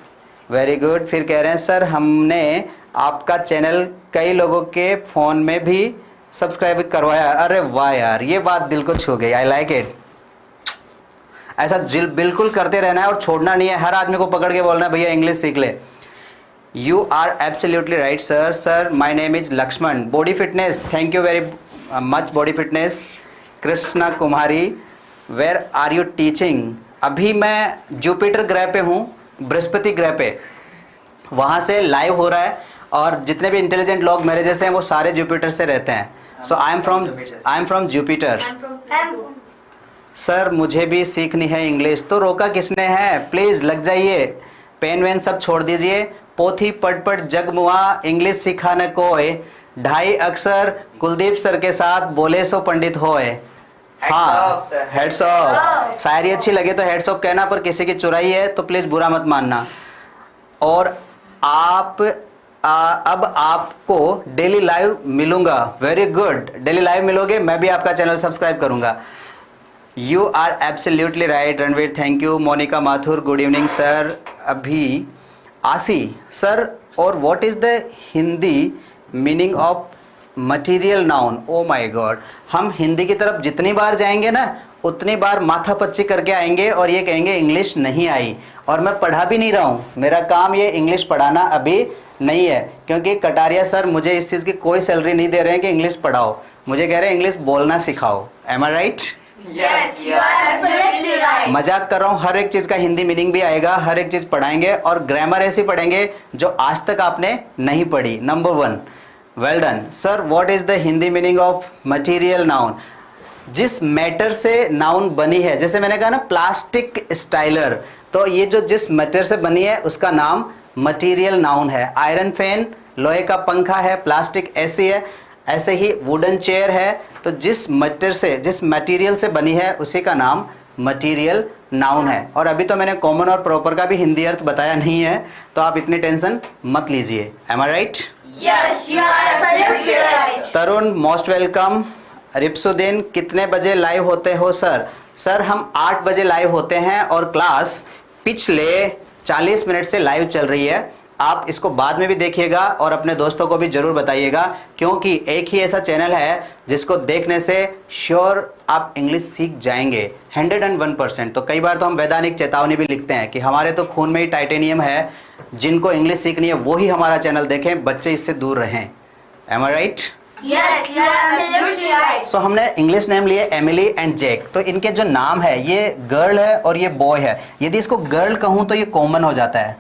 वेरी गुड। फिर कह रहे हैं सर हमने आपका चैनल कई लोगों के फ़ोन में भी सब्सक्राइब करवाया। अरे वाह यार, ये बात दिल को छू गई, आई लाइक इट। ऐसा बिल्कुल करते रहना है और छोड़ना नहीं है, हर आदमी को पकड़ के बोलना है भैया इंग्लिश सीख ले। You are absolutely right sir. Sir my name is Lakshman. Body fitness, thank you very much body fitness. Krishna Kumari, where are you teaching? अभी मैं जुपिटर ग्रह पे हूँ, बृहस्पति ग्रह पे, वहाँ से लाइव हो रहा है, और जितने भी इंटेलिजेंट लोग मेरे जैसे हैं वो सारे जुपिटर से रहते हैं। So I am from Jupiter. Sir मुझे भी सीखनी है इंग्लिश, तो रोका किसने है? प्लीज़ लग जाइए, पेन वेन सब छोड़ दीजिए। पोथी पढ़ पढ़ जगमुआ, इंग्लिश सिखाने कोय, 2.5 अक्षर कुलदीप सर के साथ बोले सो पंडित होए। हाँ, हेड्स ऑफ। शायरी अच्छी लगे तो हेड्स ऑफ कहना, पर किसी की चुराई है तो प्लीज़ बुरा मत मानना। और आप अब आपको डेली लाइव मिलूंगा। वेरी गुड, डेली लाइव मिलोगे, मैं भी आपका चैनल सब्सक्राइब करूंगा। You are absolutely right Ranveer, thank you. Monika Mathur, good evening sir. अभी आसी सर, और what is the Hindi meaning of material noun? Oh my god, हम हिंदी की तरफ जितनी बार जाएंगे ना उतनी बार माथा पच्ची करके आएंगे और ये कहेंगे इंग्लिश नहीं आई। और मैं पढ़ा भी नहीं रहा हूँ, मेरा काम ये इंग्लिश पढ़ाना अभी नहीं है, क्योंकि कटारिया सर मुझे इस चीज़ की कोई सैलरी नहीं दे रहे हैं कि इंग्लिश पढ़ाओ, मुझे कह रहे हैं इंग्लिश बोलना सिखाओ। Am I right? Yes, you are absolutely right. मजाक कर रहा हूँ, हर एक चीज़ का हिंदी मीनिंग भी आएगा, हर एक चीज़ पढ़ाएंगे, और ग्रामर ऐसी पढ़ेंगे जो आज तक आपने नहीं पढ़ी। Number 1, well done sir. What is the Hindi meaning of material noun? जिस मैटर से नाउन बनी है, जैसे मैंने कहा ना प्लास्टिक स्टाइलर, तो ये जो जिस मैटर से बनी है उसका नाम मटेरियल नाउन है। आयरन फैन लोहे का पंखा है, प्लास्टिक ऐसी है। ऐसे ही वुडन चेयर है, तो जिस मटेरियल से बनी है उसी का नाम मटेरियल नाउन है। और अभी तो मैंने कॉमन और प्रॉपर का भी हिंदी अर्थ बताया नहीं है, तो आप इतनी टेंशन मत लीजिए। Am I right? Yes, you are absolutely right. Tarun most welcome. रिप्सुद्दीन, कितने बजे लाइव होते हो सर? सर हम 8 बजे लाइव होते हैं, और क्लास पिछले 40 मिनट से लाइव चल रही है। आप इसको बाद में भी देखिएगा और अपने दोस्तों को भी जरूर बताइएगा, क्योंकि एक ही ऐसा चैनल है जिसको देखने से श्योर आप इंग्लिश सीख जाएंगे 101%। तो कई बार तो हम वैधानिक चेतावनी भी लिखते हैं कि हमारे तो खून में ही टाइटेनियम है, जिनको इंग्लिश सीखनी है वो ही हमारा चैनल देखें, बच्चे इससे दूर रहें। Am I right? Yes, you are absolutely right. सो हमने इंग्लिश नेम लिए एमिली एंड जैक। तो इनके जो नाम है, ये गर्ल है और ये बॉय है। यदि इसको गर्ल कहूं तो ये कॉमन हो जाता है,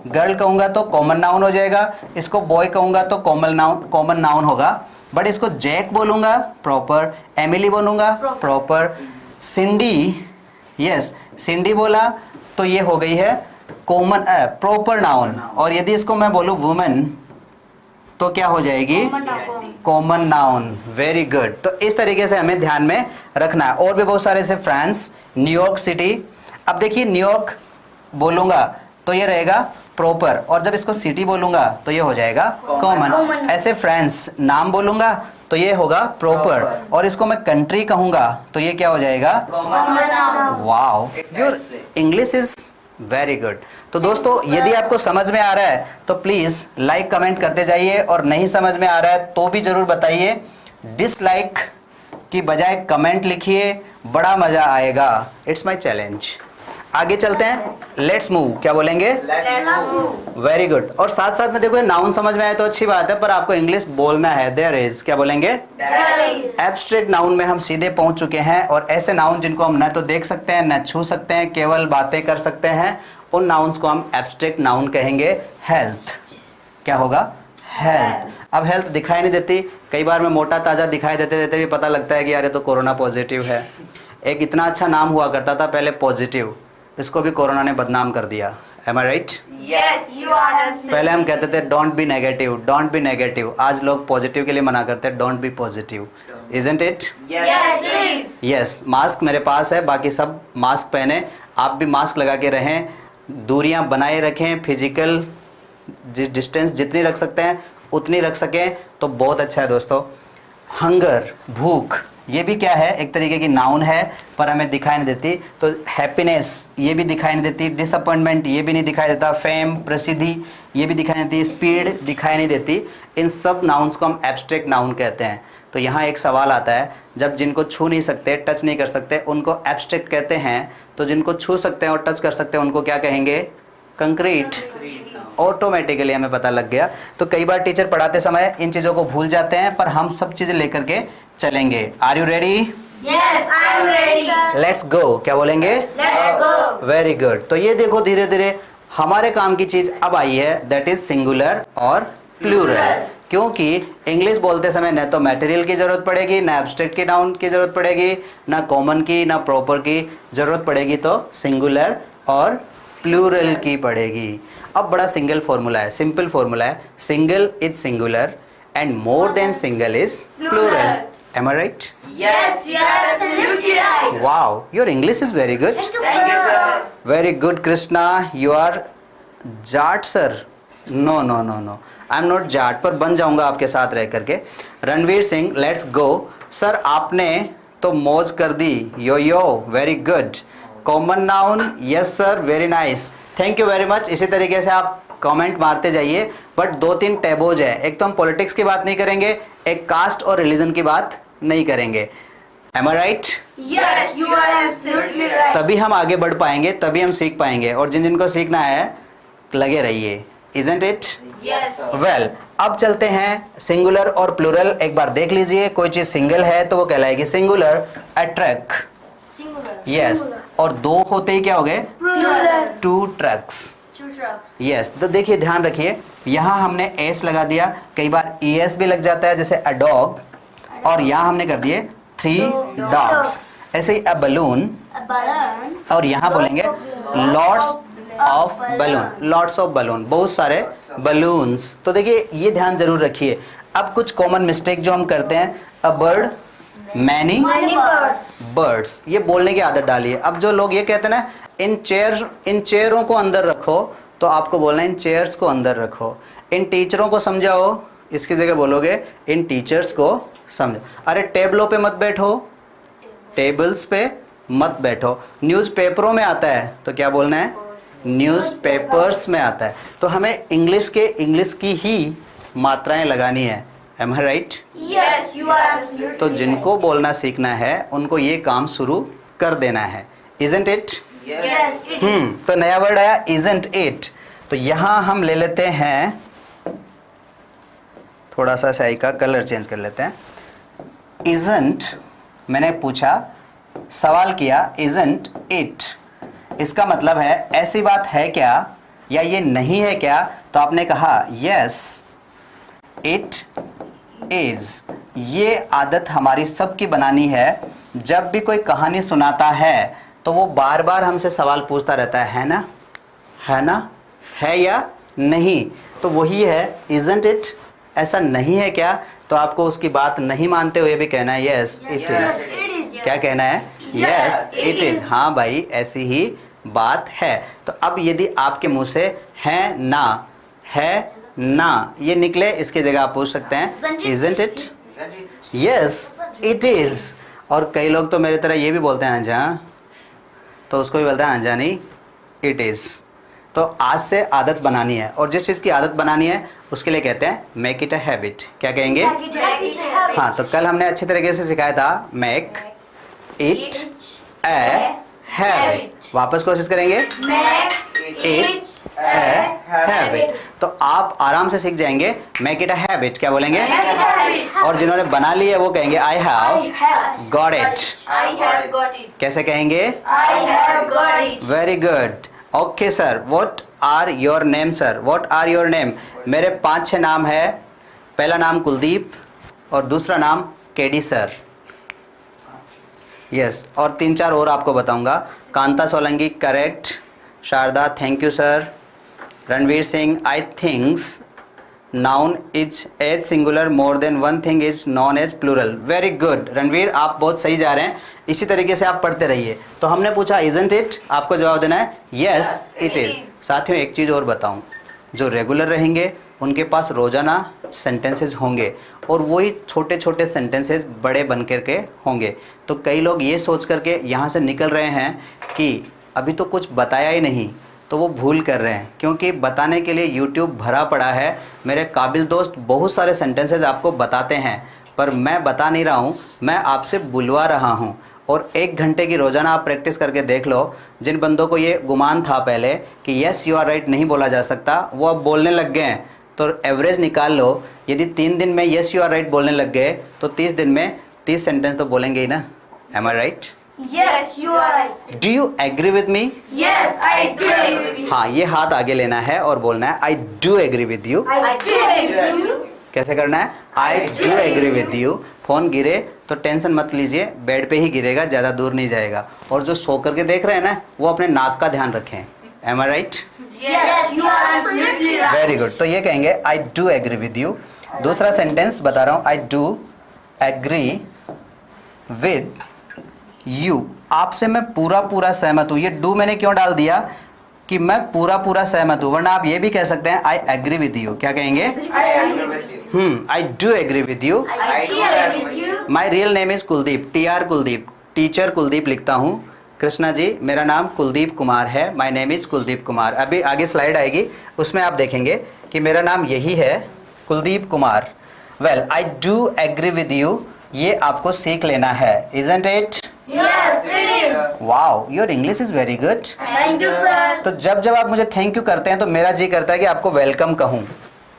गर्ल कहूंगा तो कॉमन नाउन हो जाएगा, इसको बॉय कहूंगा तो कॉमन नाउन होगा। बट इसको जैक बोलूंगा प्रॉपर, एमिली बोलूंगा प्रॉपर, सिंडी, यस सिंडी बोला तो ये हो गई है कॉमन प्रॉपर नाउन। और यदि इसको मैं बोलूं वुमेन तो क्या हो जाएगी? Common noun. Very good. तो इस तरीके से हमें ध्यान में रखना है। और भी बहुत सारे से फ्रांस, न्यूयॉर्क सिटी। अब देखिए न्यूयॉर्क बोलूंगा तो ये रहेगा प्रॉपर, और जब इसको सिटी बोलूंगा तो ये हो जाएगा कॉमन। ऐसे फ्रांस नाम बोलूंगा तो ये होगा प्रॉपर, और इसको मैं कंट्री कहूंगा तो ये क्या हो जाएगा? Wow, your English is very good. तो दोस्तों यदि आपको समझ में आ रहा है तो प्लीज लाइक कमेंट करते जाइए, और नहीं समझ में आ रहा है तो भी जरूर बताइए। डिसलाइक की बजाय कमेंट लिखिए, बड़ा मजा आएगा। It's my challenge. आगे चलते हैं, लेट्स मूव। क्या बोलेंगे? Very good. और साथ साथ में देखो नाउन समझ में आए तो अच्छी बात है, पर आपको इंग्लिश बोलना है। देयर इज, क्या बोलेंगे? एब्स्ट्रैक्ट नाउन में हम सीधे पहुंच चुके हैं, और ऐसे नाउन जिनको हम न तो देख सकते हैं न छू सकते हैं, केवल बातें कर सकते हैं, उन नाउन्स को हम एब्स्ट्रैक्ट नाउन कहेंगे। हेल्थ, क्या होगा? हेल्थ। अब हेल्थ दिखाई नहीं देती, कई बार में मोटा ताजा दिखाई देते देते भी पता लगता है कि यार ये तो कोरोना पॉजिटिव है। एक इतना अच्छा नाम हुआ करता था पहले पॉजिटिव, इसको भी कोरोना ने बदनाम कर दिया। Am I right? Yes, you are absolutely. पहले हम कहते थे don't be negative, don't be negative. आज लोग पॉजिटिव के लिए मना करते हैं, don't be positive. Isn't it? Yes, it is. Yes. Mask मेरे पास है, बाकी सब मास्क पहने, आप भी मास्क लगा के रहें, दूरियां बनाए रखें, फिजिकल डिस्टेंस जितनी रख सकते हैं उतनी रख सकें तो बहुत अच्छा है दोस्तों। हंगर, भूख, ये भी क्या है? एक तरीके की नाउन है, पर हमें दिखाई नहीं देती। तो हैप्पीनेस, ये भी दिखाई नहीं देती। डिसअपॉइंटमेंट, ये भी नहीं दिखाई देता। फेम, प्रसिद्धि, ये भी दिखाई नहीं देती। स्पीड दिखाई नहीं देती। इन सब नाउन्स को हम एब्स्ट्रैक्ट नाउन कहते हैं। तो यहाँ एक सवाल आता है, जब जिनको छू नहीं सकते, टच नहीं कर सकते, उनको एब्स्ट्रैक्ट कहते हैं, तो जिनको छू सकते हैं और टच कर सकते हैं उनको क्या कहेंगे? कंक्रीट। ऑटोमेटिकली हमें पता लग गया। तो कई बार टीचर पढ़ाते समय इन चीज़ों को भूल जाते हैं, पर हम सब चीज़ें लेकर के चलेंगे। Are you ready? Yes, I am ready. Let's go. क्या बोलेंगे? Let's go. Very good. तो ये देखो धीरे धीरे हमारे काम की चीज अब आई है, दैट इज सिंगुलर और प्लूरल। क्योंकि इंग्लिश बोलते समय न तो मटेरियल की जरूरत पड़ेगी, ना एब्स्ट्रैक्ट की नाउन की जरूरत पड़ेगी, ना कॉमन की, ना प्रॉपर की जरूरत पड़ेगी, तो सिंगुलर और प्लूरल की पड़ेगी। अब बड़ा सिंगल फॉर्मूला है, सिंपल फॉर्मूला है। Single is singular and more than single is plural. Am I right? Yes, you are absolutely right. Wow, your English is very good. Thank you, sir. Very good, Krishna. You are Jat sir? No, no, no, no. I'm not Jat, पर बन जाऊंगा आपके साथ रह करके। Ranveer Singh, let's go. Sir आपने तो मौज कर दी। Yo yo, very good. Common noun, yes sir, very nice, thank you very much. इसी तरीके से आप कमेंट मारते जाइए। बट 2-3 टैबोज है, एक तो हम पॉलिटिक्स की बात नहीं करेंगे, एक कास्ट और रिलीजन की बात नहीं करेंगे। Am I right? Yes, you are absolutely right. तभी हम आगे बढ़ पाएंगे, तभी हम सीख पाएंगे, और जिन जिनको सीखना है लगे रहिए। Isn't it? Yes. Well, अब चलते हैं सिंगुलर और प्लूरल। एक बार देख लीजिए, कोई चीज सिंगल है तो वो कहलाएगी सिंगुलर। अट्रक, Singular. यस, और दो होते ही क्या हो गए? Plural. 2 ट्रक्स। 2 trucks. यस। तो देखिए ध्यान रखिए, यहाँ हमने एस लगा दिया, कई बार ईएस भी लग जाता है, जैसे अ डॉग, और यहाँ हमने कर दिए 3 डॉग्स। ऐसे ही अ बलून, A balloon. और यहाँ बोलेंगे lots of balloon, lots of balloon, बहुत सारे बलून्स। तो देखिए ये ध्यान जरूर रखिए। अब कुछ कॉमन मिस्टेक जो हम करते हैं, a bird, many Many birds. Birds, ये बोलने की आदत डालिए। अब जो लोग ये कहते हैं ना, इन चेयरों को अंदर रखो, तो आपको बोलना है इन चेयर्स को अंदर रखो। इन टीचरों को समझाओ, इसकी जगह बोलोगे इन टीचर्स को समझो। अरे टेबलों पे मत बैठो, टेबल्स पे मत बैठो। न्यूज़पेपरों में आता है तो क्या बोलना है? न्यूज़पेपर्स में आता है। तो हमें इंग्लिश की ही मात्राएं लगानी है। Am I right? Yes, you are absolutely तो जिनको बोलना सीखना है उनको ये काम शुरू कर देना है। Isn't it? right. Yes, it is. तो नया वर्ड आया isn't it। तो यहां हम ले लेते हैं थोड़ा सा स्याही का कलर चेंज कर लेते हैं। इजंट, मैंने पूछा, सवाल किया, इजंट इट, इसका मतलब है ऐसी बात है क्या या ये नहीं है क्या? तो आपने कहा यस इट इज। ये आदत हमारी सबकी बनानी है। जब भी कोई कहानी सुनाता है तो वो बार बार हमसे सवाल पूछता रहता है ना, है ना, है या नहीं? तो वही है इजंट इट, ऐसा नहीं है क्या? तो आपको उसकी बात नहीं मानते हुए भी कहना है यस इट इज। क्या कहना है? Yes it is. हाँ भाई, ऐसी ही बात है। तो अब यदि आपके मुंह से है ना ये निकले, इसकी जगह आप पूछ सकते हैं isn't it, yes it is. और कई लोग तो मेरी तरह ये भी बोलते हैं हाँ, तो उसको भी बोलते हैं हाँ नहीं, इट इज। तो आज से आदत बनानी है, और जिस चीज़ की आदत बनानी है उसके लिए कहते हैं मेक इट अ हैबिट। क्या कहेंगे? हाँ, तो कल हमने अच्छे तरीके से सिखाया था मेक इट अ हैबिट। वापस कोशिश करेंगे, मेक इट अ हैबिट। तो आप आराम से सीख जाएंगे मेक इट अ हैबिट। क्या बोलेंगे? और जिन्होंने बना ली है वो कहेंगे आई हैव गॉट इट। कैसे कहेंगे? I have got it. Very good. Okay sir, what are your name sir? What are your name? मेरे 5-6 नाम है। पहला नाम कुलदीप और दूसरा नाम केडी सर। यस, और 3-4 और आपको बताऊंगा। Kanta Solanki correct, Sharda thank you sir, Ranveer Singh I thinks noun is as singular more than one thing is noun as plural. Very good Ranveer, आप बहुत सही जा रहे हैं। इसी तरीके से आप पढ़ते रहिए। तो हमने पूछा इजंट इट, आपको जवाब देना है यस इट इज। साथियों एक चीज़ और बताऊं, जो रेगुलर रहेंगे उनके पास रोजाना सेंटेंसेस होंगे, और वही छोटे छोटे सेंटेंसेस बड़े बन करके होंगे। तो कई लोग ये सोच करके यहाँ से निकल रहे हैं कि अभी तो कुछ बताया ही नहीं, तो वो भूल कर रहे हैं, क्योंकि बताने के लिए YouTube भरा पड़ा है। मेरे काबिल दोस्त बहुत सारे सेंटेंसेस आपको बताते हैं, पर मैं बता नहीं रहा हूँ, मैं आपसे बुलवा रहा हूँ। और 1 घंटे की रोज़ाना आप प्रैक्टिस करके देख लो। जिन बंदों को ये गुमान था पहले कि यस यू आर राइट नहीं बोला जा सकता, वो अब बोलने लग गए हैं। तो एवरेज निकाल लो, यदि 3 दिन में यस यू आर राइट बोलने लग गए तो 30 दिन में 30 सेंटेंस तो बोलेंगे ही ना। Am I right? Yes, you are right. Do you agree with me? Yes, I do agree with you. हाँ, ये हाथ आगे लेना है और बोलना है I do agree with you. I do agree with you. कैसे करना है? I do agree with you. Phone गिरे तो टेंशन मत लीजिए, बेड पे ही गिरेगा, ज़्यादा दूर नहीं जाएगा। और जो सो करके देख रहे हैं ना, वो अपने नाक का ध्यान रखें। Am I right? Yes, you are absolutely right. Very good. तो ये कहेंगे I do agree with you. दूसरा सेंटेंस बता रहा हूँ, I do agree with you. आपसे मैं पूरा पूरा सहमत हूँ। ये डू मैंने क्यों डाल दिया कि मैं पूरा पूरा सहमत हूँ, वरना आप ये भी कह सकते हैं आई एग्री विद यू। क्या कहेंगे? I do agree with you. I do agree with you. My real name is Kuldeep, TR Kuldeep, teacher Kuldeep लिखता हूँ। कृष्णा जी, मेरा नाम कुलदीप कुमार है, my name is Kuldeep Kumar. अभी आगे स्लाइड आएगी, उसमें आप देखेंगे कि मेरा नाम यही है, Kuldeep Kumar. Well, I do agree with you, ये आपको सीख लेना है। Isn't it? Yes, it is. Wow, your English is very good. Thank you, sir. तो जब जब आप मुझे थैंक यू करते हैं तो मेरा जी करता है कि आपको वेलकम कहूँ।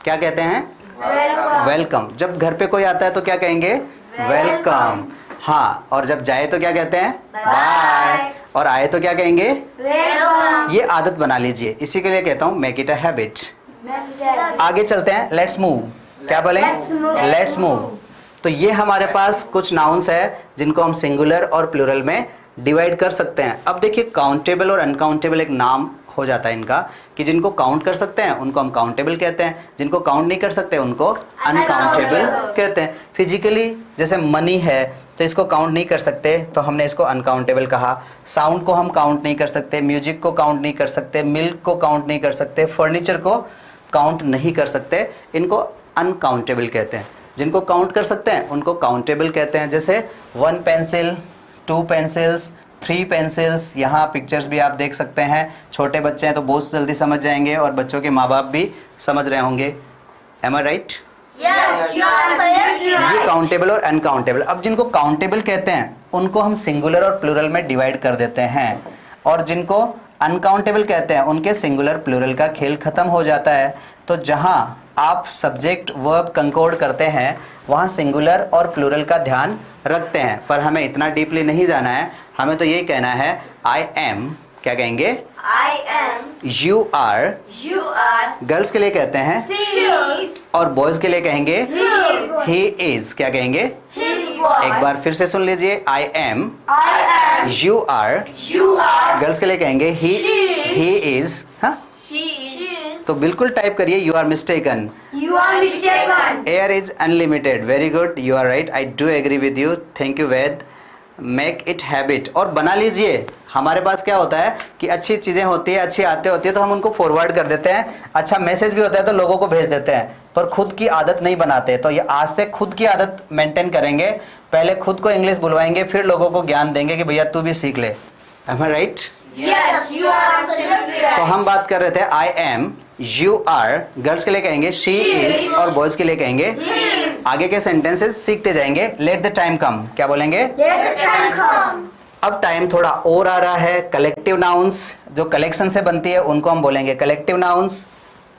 क्या कहते हैं? Welcome. वेलकम। जब घर पे कोई आता है तो क्या कहेंगे? वेलकम। हाँ, और जब जाए तो क्या कहते हैं? बाय। और आए तो क्या कहेंगे? Welcome. ये आदत बना लीजिए, इसी के लिए कहता हूँ मेक इट अ हैबिट। आगे चलते हैं, लेट्स मूव। क्या बोले? Let's move. Let's move. तो ये हमारे पास कुछ नाउन्स है जिनको हम सिंगुलर और प्लूरल में डिवाइड कर सकते हैं। अब देखिए, काउंटेबल और अनकाउंटेबल एक नाम हो जाता है इनका, कि जिनको काउंट कर सकते हैं उनको हम काउंटेबल कहते हैं, जिनको काउंट नहीं कर सकते उनको अनकाउंटेबल कहते हैं। फिजिकली जैसे मनी है तो इसको काउंट नहीं कर सकते, तो हमने इसको अनकाउंटेबल कहा। साउंड को हम काउंट नहीं कर सकते, म्यूजिक को काउंट नहीं कर सकते, मिल्क को काउंट नहीं कर सकते, फर्नीचर को काउंट नहीं कर सकते, इनको अनकाउंटेबल कहते हैं। जिनको काउंट कर सकते हैं उनको काउंटेबल कहते हैं। जैसे 1 पेंसिल, 2 पेंसिल्स, 3 पेंसिल्स। यहाँ पिक्चर्स भी आप देख सकते हैं। छोटे बच्चे हैं तो बहुत जल्दी समझ जाएंगे, और बच्चों के माँ बाप भी समझ रहे होंगे। Am I right? Yes, you are absolutely ये right. काउंटेबल और अनकाउंटेबल। अब जिनको काउंटेबल कहते हैं उनको हम सिंगुलर और प्लूरल में डिवाइड कर देते हैं, और जिनको अनकाउंटेबल कहते हैं उनके सिंगुलर प्लूरल का खेल खत्म हो जाता है। तो जहाँ आप सब्जेक्ट वर्ब कंकोड करते हैं वहाँ सिंगुलर और प्लूरल का ध्यान रखते हैं, पर हमें इतना डीपली नहीं जाना है। हमें तो यही कहना है आई एम, क्या कहेंगे? I am. You are. You are. Girls के लिए कहते हैं She is. और बॉयज के लिए कहेंगे He is. ही इज, क्या कहेंगे? His boy. एक बार फिर से सुन लीजिए, I am, I am. You are. You are. Girls के लिए कहेंगे ही She. He is. हाँ, She is. तो बिल्कुल टाइप करिए, you are mistaken. You are mistaken. Air is unlimited, very good, you are right, I do agree with you, thank you Ved. Make it habit, और बना लीजिए। हमारे पास क्या होता है कि अच्छी चीज़ें होती है, अच्छी आदतें होती है तो हम उनको फॉरवर्ड कर देते हैं, अच्छा मैसेज भी होता है तो लोगों को भेज देते हैं, पर खुद की आदत नहीं बनाते। तो ये आज से खुद की आदत मेंटेन करेंगे, पहले खुद को इंग्लिश बुलवाएंगे, फिर लोगों को ज्ञान देंगे कि भैया तू भी सीख ले। Am I right? Yes, you are absolutely right. तो हम बात कर रहे थे I am, you are, girls के लिए कहेंगे शी इज और बॉयज के लिए कहेंगे He is. आगे के सेंटेंसेस सीखते जाएंगे। लेट द टाइम कम, क्या बोलेंगे? Let the time come. अब टाइम थोड़ा और आ रहा है। कलेक्टिव नाउन्स जो कलेक्शन से बनती है उनको हम बोलेंगे कलेक्टिव नाउन्स,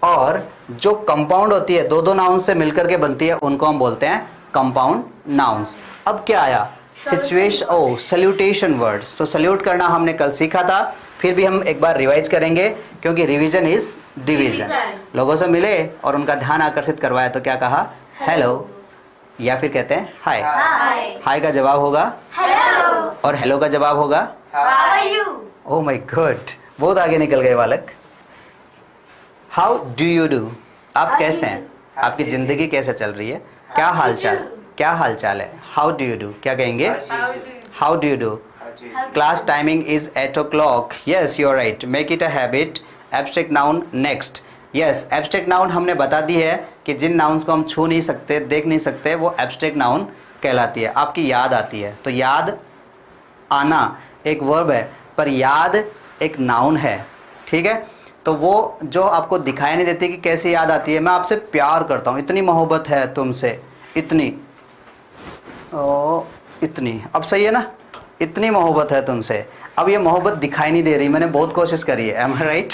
और जो कंपाउंड होती है दो दो नाउन्स से मिलकर के बनती है उनको हम बोलते हैं कंपाउंड नाउन्स। अब क्या आया? सिचुएशन, ओ सल्यूटेशन वर्ड्स। तो सल्यूट करना हमने कल सीखा था, फिर भी हम एक बार रिवाइज करेंगे क्योंकि रिवीजन इज डिवीजन। Division. लोगों से मिले और उनका ध्यान आकर्षित करवाया तो क्या कहा? हेलो, या फिर कहते हैं हाय। Hi. हाय का जवाब होगा Hello. और हेलो का जवाब होगा How are you? Oh my God, बहुत आगे निकल गए बालक। हाउ डू यू डू, आप How कैसे do हैं? you आपकी जिंदगी कैसे चल रही है? क्या How do हाल you चाल? do? क्या हाल चाल है? हाउ डू यू डू, क्या कहेंगे? How do you? How do you do? How do class timing is 8 o'clock। Yes you are right, make it a habit. Abstract noun next. Yes, abstract noun हमने बता दी है कि जिन nouns को हम छू नहीं सकते, देख नहीं सकते, वो एब्स्ट्रैक्ट नाउन कहलाती है। आपकी याद आती है, तो याद आना एक वर्ब है, पर याद एक नाउन है, ठीक है? तो वो जो आपको दिखाई नहीं देती कि कैसे याद आती है, मैं आपसे प्यार करता हूँ, इतनी मोहब्बत है तुमसे, इतनी, ओ इतनी, अब सही है ना? इतनी मोहब्बत है तुमसे। अब ये मोहब्बत दिखाई नहीं दे रही, मैंने बहुत कोशिश करी है। Am I right?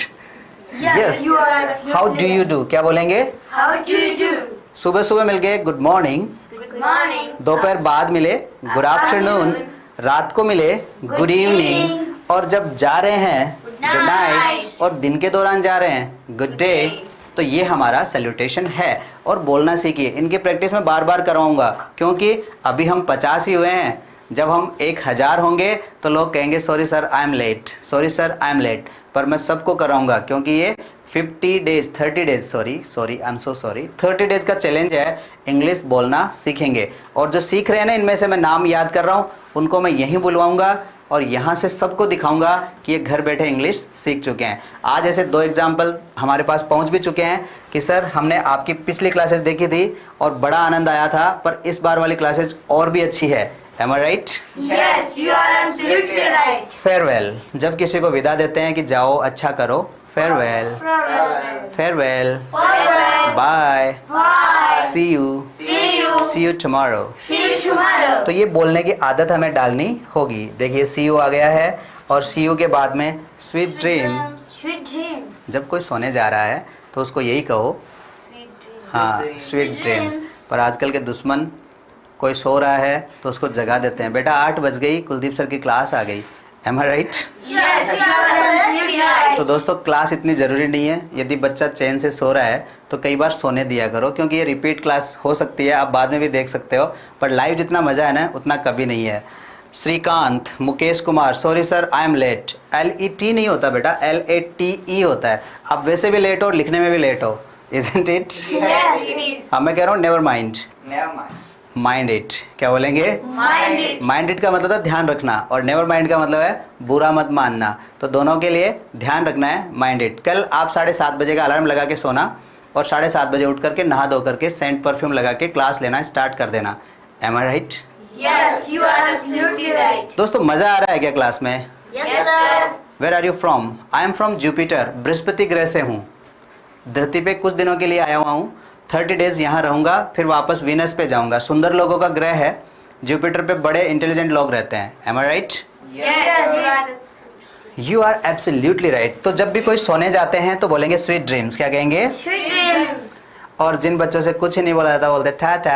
Yes, you are absolutely how do you do, क्या बोलेंगे? How do you do? सुबह सुबह मिल गए गुड मॉर्निंग, Good morning. दोपहर बाद मिले गुड आफ्टरनून, रात को मिले गुड इवनिंग, और जब जा रहे हैं गुड नाइट, और दिन के दौरान जा रहे हैं गुड डे। तो ये हमारा सैल्यूटेशन है, और बोलना सीखिए। इनकी प्रैक्टिस मैं बार बार करवाऊंगा क्योंकि अभी हम 50 ही हुए हैं, जब हम 1000 होंगे तो लोग कहेंगे sorry sir I am late, sorry sir I am late, पर मैं सबको कराऊंगा क्योंकि ये 50 days 30 days sorry I am so sorry 30 days का चैलेंज है। इंग्लिश बोलना सीखेंगे, और जो सीख रहे हैं ना, इनमें से मैं नाम याद कर रहा हूँ, उनको मैं यहीं बुलवाऊंगा और यहाँ से सबको दिखाऊंगा कि ये घर बैठे इंग्लिश सीख चुके हैं। आज ऐसे 2 एग्जाम्पल हमारे पास पहुँच भी चुके हैं कि सर हमने आपकी पिछली क्लासेस देखी थी और बड़ा आनंद आया था, पर इस बार वाली क्लासेस और भी अच्छी है। Am I right? Yes, you are absolutely right. Farewell, जब किसी को विदा देते हैं कि जाओ अच्छा करो, farewell, Farewell. Farewell, Farewell. Bye, Bye. See you, See you. See you tomorrow. See you tomorrow. तो ये बोलने की आदत हमें डालनी होगी। देखिए सी यू आ गया है, और सी यू के बाद में स्वीट ड्रीम। Sweet dreams. जब कोई सोने जा रहा है तो उसको यही कहो, Sweet dreams. हाँ स्वीट ड्रीम्स। पर आजकल के दुश्मन, कोई सो रहा है तो उसको जगा देते हैं, बेटा 8 बज गई, कुलदीप सर की क्लास आ गई। Am I right? Yes, you are absolutely right. तो दोस्तों क्लास इतनी ज़रूरी नहीं है। यदि बच्चा चैन से सो रहा है तो कई बार सोने दिया करो, क्योंकि ये रिपीट क्लास हो सकती है, आप बाद में भी देख सकते हो, पर लाइव जितना मज़ा है ना उतना कभी नहीं है। Shrikant, Mukesh Kumar, sorry sir I am late. LET नहीं होता बेटा, LATE होता है। आप वैसे भी लेट हो और लिखने में भी लेट हो, isn't it? Yes, it is. अब मैं कह रहा हूँ नेवर माइंड, माइंड इट। क्या बोलेंगे? Mind it. माइंड इट का मतलब है ध्यान रखना, और नेवर माइंड का मतलब है बुरा मत मानना। तो दोनों के लिए ध्यान रखना है माइंड इट। कल आप 7:30 बजे का अलार्म लगा के सोना, और 7:30 बजे उठ करके नहा धो करके सेंट परफ्यूम लगा के क्लास लेना स्टार्ट कर देना। Am I right? Yes, you are absolutely right. दोस्तों मज़ा आ रहा है क्या क्लास में? Yes, sir. Where are you from? I am from Jupiter, Brihaspati ग्रह से हूँ। धरती पे कुछ दिनों के लिए आया हुआ हूँ, 30 डेज यहाँ रहूँगा, फिर वापस वीनस पे जाऊँगा। सुंदर लोगों का ग्रह है, जुपिटर पे बड़े इंटेलिजेंट लोग रहते हैं। Am I right? Yes, you are. You are absolutely right. तो जब भी कोई सोने जाते हैं तो बोलेंगे स्वीट ड्रीम्स। क्या कहेंगे? Sweet dreams. और जिन बच्चों से कुछ ही नहीं बोला जाता बोलते टाटा।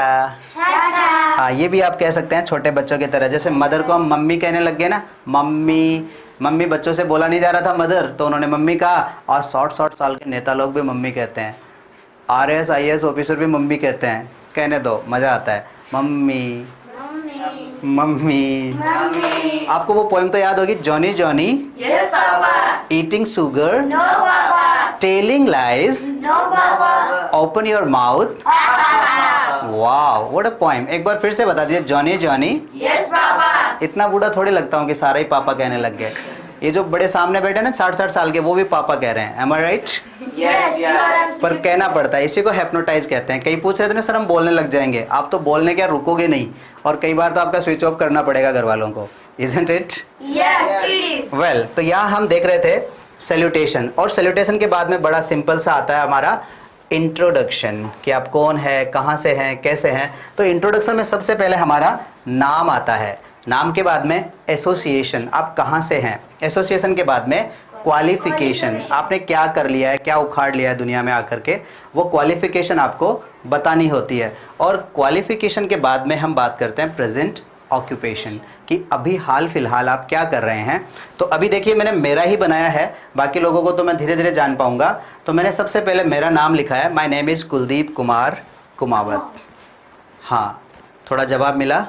Tata. हाँ, ये भी आप कह सकते हैं छोटे बच्चों की तरह। जैसे मदर को हम मम्मी कहने लग गए ना, मम्मी। मम्मी बच्चों से बोला नहीं जा रहा था मदर, तो उन्होंने मम्मी कहा। और 60 साल के नेता लोग भी मम्मी कहते हैं, RS IAS ऑफिसर भी मम्मी कहते हैं। कहने दो, मज़ा आता है। Mummy Mummy. मम्मी। Mummy. आपको वो पोएम तो याद होगी, Johnny Johnny Yes, Papa. Eating sugar, No, Papa. Telling lies, No, Papa. Open your mouth. Papa. Wow, what a poem. एक बार फिर से बता दीजिए, जॉनी जॉनी। Yes, Papa. इतना बूढ़ा थोड़ी लगता हूँ कि सारा ही पापा कहने लग गए। ये जो बड़े सामने बैठे ना 60 साल के, वो भी पापा कह रहे हैं। Am I right? Yes, you are पर absolutely. कहना पड़ता है, इसी को हेप्नोटाइज कहते हैं। कई पूछ रहे थे ना सर हम बोलने लग जाएंगे, आप तो बोलने क्या रुकोगे नहीं, और कई बार तो आपका स्विच ऑफ करना पड़ेगा घर वालों को। Isn't it? Yes, it is. Well, तो यहाँ हम देख रहे थे सैल्यूटेशन, और सैल्यूटेशन के बाद में बड़ा सिंपल सा आता है हमारा इंट्रोडक्शन, कि आप कौन है, कहाँ से हैं, कैसे हैं। तो इंट्रोडक्शन में सबसे पहले हमारा नाम आता है, नाम के बाद में एसोसिएशन, आप कहाँ से हैं, एसोसिएशन के बाद में क्वालिफिकेशन, आपने क्या कर लिया है, क्या उखाड़ लिया है दुनिया में आकर के, वो क्वालिफिकेशन आपको बतानी होती है। और क्वालिफिकेशन के बाद में हम बात करते हैं प्रेजेंट ऑक्यूपेशन, कि अभी हाल फिलहाल आप क्या कर रहे हैं। तो अभी देखिए मैंने मेरा ही बनाया है, बाकी लोगों को तो मैं धीरे धीरे जान पाऊंगा। तो मैंने सबसे पहले मेरा नाम लिखा है, my name is Kuldeep Kumar Kumawat. हाँ, थोड़ा जवाब मिला,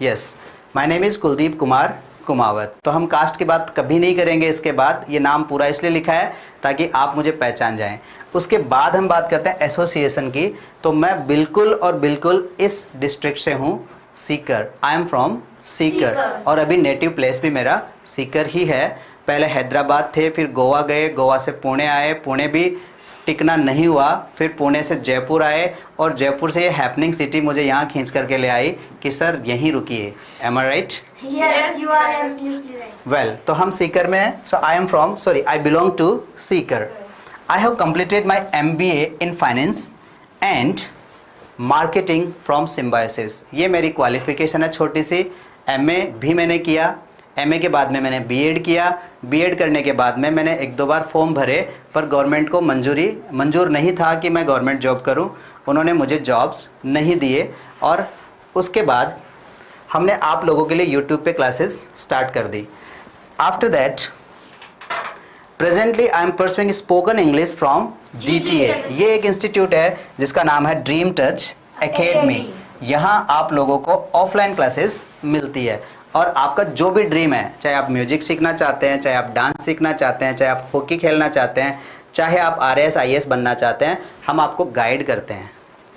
yes, my name is Kuldeep Kumar Kumawat. तो हम कास्ट की बात कभी नहीं करेंगे इसके बाद, ये नाम पूरा इसलिए लिखा है ताकि आप मुझे पहचान जाएं। उसके बाद हम बात करते हैं एसोसिएशन की। तो मैं बिल्कुल और बिल्कुल इस डिस्ट्रिक्ट से हूँ, सीकर। आई एम फ्रॉम सीकर, और अभी नेटिव प्लेस भी मेरा सीकर ही है। पहले हैदराबाद थे, फिर गोवा गए, गोवा से पुणे आए, पुणे भी टिकना नहीं हुआ, फिर पुणे से जयपुर आए, और जयपुर से ये हैपनिंग सिटी मुझे यहाँ खींच करके ले आई कि सर यहीं रुकिए। Am I right? Yes, you are absolutely right. Well, तो हम सीकर में हैं। So I am from, sorry, I belong to Sikar. I have completed my MBA in finance and marketing from Symbiosis. ये मेरी क्वालिफिकेशन है छोटी सी। MA भी मैंने किया, MA के बाद में मैंने B.Ed किया, B.Ed करने के बाद में मैंने 1-2 बार फॉर्म भरे, पर गवर्नमेंट को मंजूर नहीं था कि मैं गवर्नमेंट जॉब करूं, उन्होंने मुझे जॉब्स नहीं दिए। और उसके बाद हमने आप लोगों के लिए यूट्यूब पे क्लासेस स्टार्ट कर दी। After that presently I am pursuing spoken English from DTA। ये एक इंस्टीट्यूट है जिसका नाम है ड्रीम टच एकेडमी। यहाँ आप लोगों को ऑफलाइन क्लासेस मिलती है, और आपका जो भी ड्रीम है, चाहे आप म्यूजिक सीखना चाहते हैं, चाहे आप डांस सीखना चाहते हैं, चाहे आप हॉकी खेलना चाहते हैं, चाहे आप RS IAS बनना चाहते हैं, हम आपको गाइड करते हैं।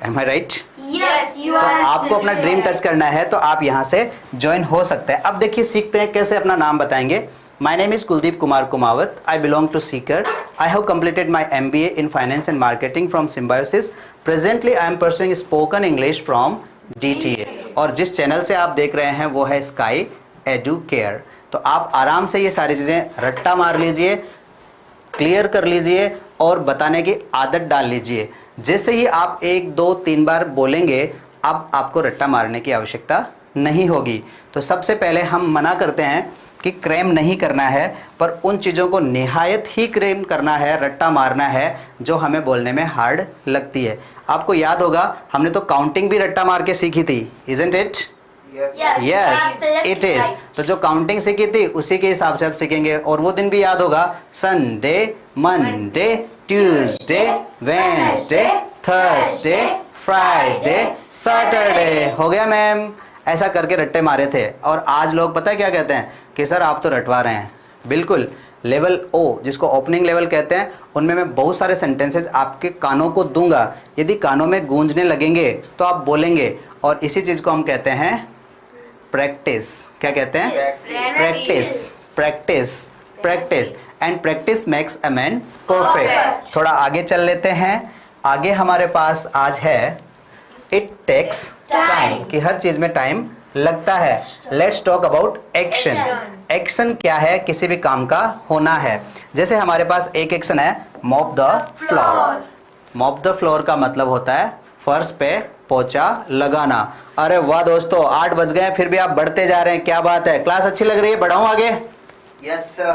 Am I right? Yes, you तो are आपको अपना absolutely ड्रीम right. टच करना है तो आप यहाँ से ज्वाइन हो सकते हैं। अब देखिए सीखते हैं कैसे अपना नाम बताएंगे। My name is Kuldeep Kumar Kumawat, I belong to Sikar, I have completed my MBA in finance and marketing from Symbiosis, presently I am pursuing spoken English from DTA। और जिस चैनल से आप देख रहे हैं वो है स्काई एडुकेयर। तो आप आराम से ये सारी चीज़ें रट्टा मार लीजिए, क्लियर कर लीजिए, और बताने की आदत डाल लीजिए। जैसे ही आप 1, 2, 3 बार बोलेंगे, अब आपको रट्टा मारने की आवश्यकता नहीं होगी। तो सबसे पहले हम मना करते हैं कि क्रेम नहीं करना है, पर उन चीज़ों को निहायत ही क्रेम करना है, रट्टा मारना है जो हमें बोलने में हार्ड लगती है। आपको याद होगा हमने तो काउंटिंग भी रट्टा मार के सीखी थी, isn't it? Yes, you are yes absolutely it is. right. तो जो काउंटिंग सीखी थी उसी के हिसाब से आप सीखेंगे। और वो दिन भी याद होगा, Sunday, Monday, Tuesday, Wednesday, Thursday, Friday, Saturday. हो गया मैम? ऐसा करके रट्टे मारे थे। और आज लोग पता है क्या कहते हैं कि सर आप तो रटवा रहे हैं। बिल्कुल, लेवल O जिसको ओपनिंग लेवल कहते हैं, उनमें मैं बहुत सारे सेंटेंसेस आपके कानों को दूंगा। यदि कानों में गूंजने लगेंगे तो आप बोलेंगे, और इसी चीज़ को हम कहते हैं प्रैक्टिस। क्या कहते हैं? Practice, practice, practice. And practice makes a man perfect. थोड़ा आगे चल लेते हैं। आगे हमारे पास आज है इट टेक्स टाइम, कि हर चीज़ में टाइम लगता है। Let's talk about action. Action क्या है? किसी भी काम का होना है। जैसे हमारे पास एक एक्शन है, mop the floor. Mop the floor का मतलब होता है फर्श पे पोछा लगाना। अरे वाह दोस्तों, 8 बज गए फिर भी आप बढ़ते जा रहे हैं, क्या बात है। क्लास अच्छी लग रही है? बढ़ाऊं आगे? Yes sir.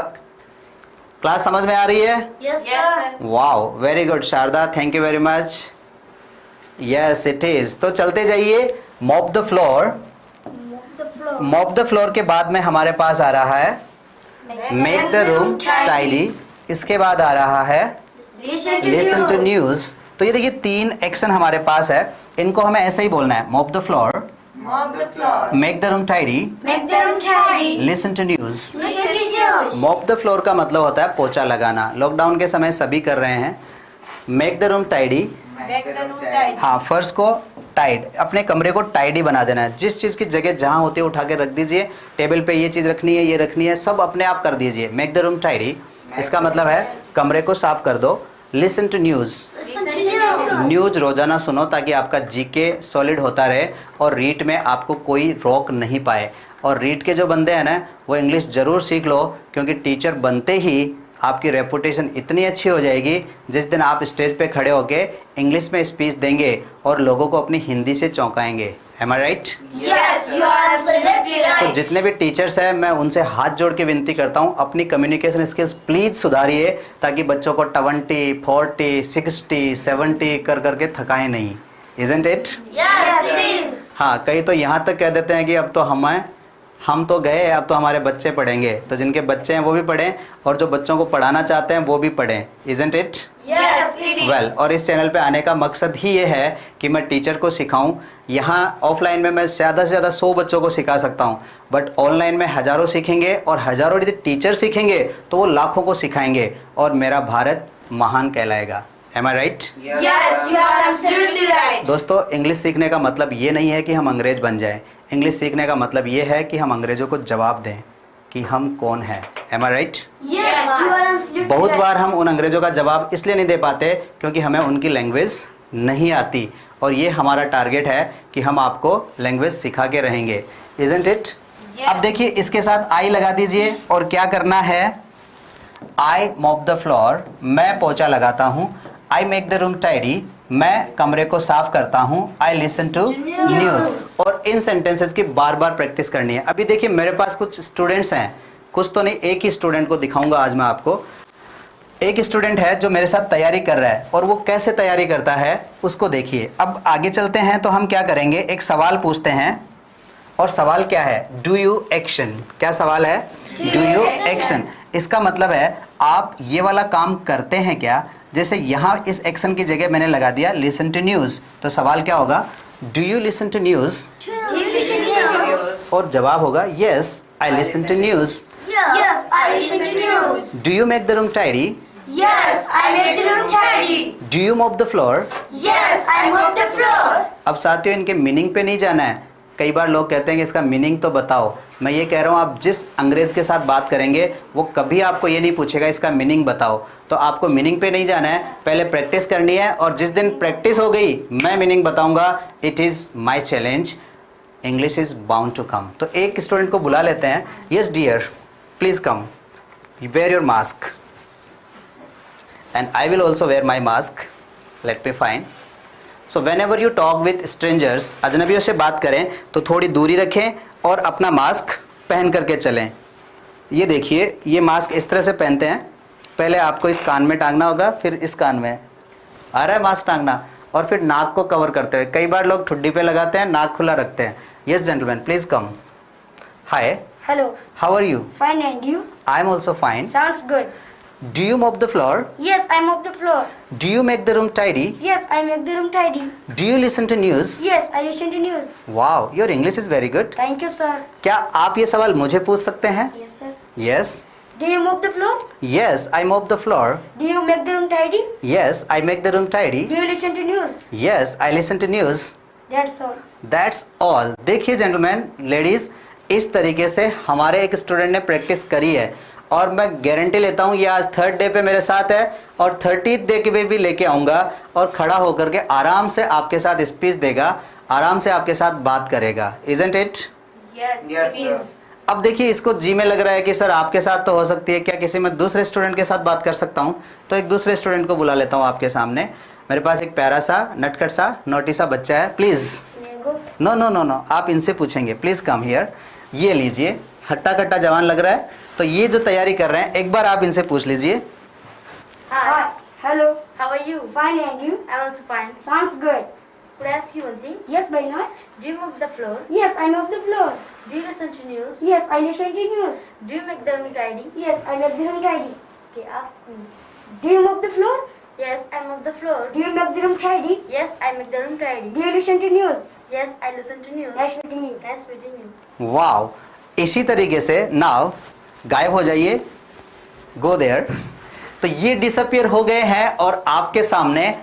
क्लास समझ में आ रही है? Yes, sir. Wow, very good Sharda, thank you very much. Yes it is. तो चलते जाइए, mop the floor. Mop the floor. Mop the floor के बाद में हमारे पास आ रहा है मेक द रूम टाइडी। इसके बाद आ रहा है लिसन टू न्यूज। तो ये देखिए 3 एक्शन हमारे पास है, इनको हमें ऐसे ही बोलना है, mop the floor, Mop the floor. Make the room tidy, Make the room tidy. Listen to news. Listen to news. Mop the floor का मतलब होता है पोछा लगाना। लॉकडाउन के समय सभी कर रहे हैं। Make the room tidy, Make the room tidy. हाँ फर्श को टाइड, अपने कमरे को टाइडी बना देना है। जिस चीज़ की जगह जहाँ होती है उठा के रख दीजिए। टेबल पे ये चीज़ रखनी है, ये रखनी है, सब अपने आप कर दीजिए। मेक द रूम टाइडी, इसका मतलब है कमरे को साफ कर दो। Listen to news, Listen to news. News रोजाना सुनो ताकि आपका जीके सॉलिड होता रहे और रीड में आपको कोई रोक नहीं पाए। और रीड के जो बंदे हैं ना, वो इंग्लिश ज़रूर सीख लो, क्योंकि टीचर बनते ही आपकी रेपुटेशन इतनी अच्छी हो जाएगी, जिस दिन आप स्टेज पे खड़े होके इंग्लिश में स्पीच देंगे और लोगों को अपनी हिंदी से चौंकाएंगे। Am I right? Yes, you are absolutely तो right. जितने भी टीचर्स हैं, मैं उनसे हाथ जोड़ के विनती करता हूँ, अपनी कम्युनिकेशन स्किल्स प्लीज़ सुधारिए, ताकि बच्चों को 20, 40, 60, 70 कर करके थकाएं नहीं। Isn't it? Yes, it is. हाँ, कई तो यहाँ तक कह देते हैं कि अब तो हम तो गए, अब तो हमारे बच्चे पढ़ेंगे। तो जिनके बच्चे हैं वो भी पढ़ें, और जो बच्चों को पढ़ाना चाहते हैं वो भी पढ़ें। Isn't it? Yes, it is. Well, और इस चैनल पे आने का मकसद ही ये है कि मैं टीचर को सिखाऊं। यहाँ ऑफलाइन में मैं ज़्यादा से ज़्यादा 100 बच्चों को सिखा सकता हूँ, बट ऑनलाइन में हज़ारों सीखेंगे, और हज़ारों यदि टीचर सीखेंगे तो वो लाखों को सिखाएंगे, और मेरा भारत महान कहलाएगा। Am I right? Yes, you are absolutely right. दोस्तों, इंग्लिश सीखने का मतलब ये नहीं है कि हम अंग्रेज बन जाएं। इंग्लिश सीखने का मतलब ये है कि हम अंग्रेज़ों को जवाब दें कि हम कौन हैं। Am I right? Yes, you are absolutely बहुत right. बार हम उन अंग्रेज़ों का जवाब इसलिए नहीं दे पाते क्योंकि हमें उनकी लैंग्वेज नहीं आती, और ये हमारा टारगेट है कि हम आपको लैंग्वेज सिखा के रहेंगे। Isn't it? Yes. अब देखिए, इसके साथ आई लगा दीजिए, और क्या करना है, आई मॉप द फ्लोर, मैं पोछा लगाता हूँ। I make the room tidy, मैं कमरे को साफ करता हूँ। I listen to news. और इन सेंटेंसेस की बार बार प्रैक्टिस करनी है। अभी देखिए, मेरे पास कुछ स्टूडेंट्स हैं, कुछ तो नहीं, एक ही स्टूडेंट को दिखाऊंगा आज मैं आपको। एक स्टूडेंट है जो मेरे साथ तैयारी कर रहा है, और वो कैसे तैयारी करता है उसको देखिए। अब आगे चलते हैं तो हम क्या करेंगे, एक सवाल पूछते हैं, और सवाल क्या है, डू यू एक्शन। क्या सवाल है? Do you action. इसका मतलब है आप ये वाला काम करते हैं क्या। जैसे यहाँ इस एक्शन की जगह मैंने लगा दिया लिसन टू न्यूज़, तो सवाल क्या होगा, do you listen to news. Do you listen to news? और जवाब होगा yes I listen to news. Yes, I listen to news. Do you make the room tidy. Yes, I make the room tidy. Do you mop the floor. Yes, I mop the floor. अब साथियों, इनके meaning पे नहीं जाना है। कई बार लोग कहते हैं कि इसका मीनिंग तो बताओ। मैं ये कह रहा हूँ, आप जिस अंग्रेज़ के साथ बात करेंगे वो कभी आपको ये नहीं पूछेगा इसका मीनिंग बताओ। तो आपको मीनिंग पे नहीं जाना है, पहले प्रैक्टिस करनी है, और जिस दिन प्रैक्टिस हो गई मैं मीनिंग बताऊंगा। It is my challenge, English is bound to come. तो एक स्टूडेंट को बुला लेते हैं। Yes dear, please come, wear your mask, and I will also wear my mask, let me fine. So whenever you talk with strangers, अजनबियों से बात करें तो थोड़ी दूरी रखें और अपना मास्क पहन करके चलें। ये देखिए, ये मास्क इस तरह से पहनते हैं। पहले आपको इस कान में टांगना होगा, फिर इस कान में, आ रहा है मास्क टांगना, और फिर नाक को कवर करते हुए। कई बार लोग ठुड्डी पे लगाते हैं, नाक खुला रखते हैं। Yes gentleman, please come. Hi, Hello. How are you? Fine, and you? I am also fine. Sounds good. Do you mop the floor. Yes, I mop the floor. Do you make the room tidy. Yes, I make the room tidy. Do you listen to news. Yes, I listen to news. Wow, your English is very good. Thank you, sir. क्या आप ये सवाल मुझे पूछ सकते हैं? Yes, sir. Yes. Do you mop the floor? Yes, I mop the floor. Do you make the room tidy? Yes, I make the room tidy. Do you listen to news? Yes, I listen to news. That's all. That's all. देखिए gentleman, ladies, इस तरीके से हमारे एक student ने practice करी है, और मैं गारंटी लेता हूँ ये आज 3rd डे पे मेरे साथ है, और 30th डे के भी लेके आऊँगा, और खड़ा होकर के आराम से आपके साथ स्पीच देगा, आराम से आपके साथ बात करेगा। Isn't it? Yes, Yes, it sir. is. अब देखिए, इसको जी में लग रहा है कि सर आपके साथ तो हो सकती है, क्या किसी में दूसरे स्टूडेंट के साथ बात कर सकता हूँ? तो एक दूसरे स्टूडेंट को बुला लेता हूँ आपके सामने। मेरे पास एक प्यारा सा, नटखट सा, नोटी सा बच्चा है। Please, May I go? No no no no, आप इनसे पूछेंगे। Please come here. ये लीजिए, हट्टा कट्टा जवान लग रहा है, तो ये जो तैयारी कर रहे हैं, एक बार आप इनसे पूछ लीजिए। Hi. Hello. How are you? Fine, and you? I'm also fine. Sounds good. Could I ask you one thing? Yes, why not? Do you mop the floor? Yes, I mop the floor. Do you listen to news? Yes, I listen to news. Do you make the room tidy? Yes, I make the room tidy. Okay, ask me. Do you mop the floor? Yes, I mop the floor. Do you make the room tidy? Yes, I make the room tidy. Do you listen to news? Yes, I listen to news. Nice meeting you. Nice meeting you. Wow, इसी तरीके से now गायब हो जाइए, go there. तो ये disappear हो गए हैं और आपके सामने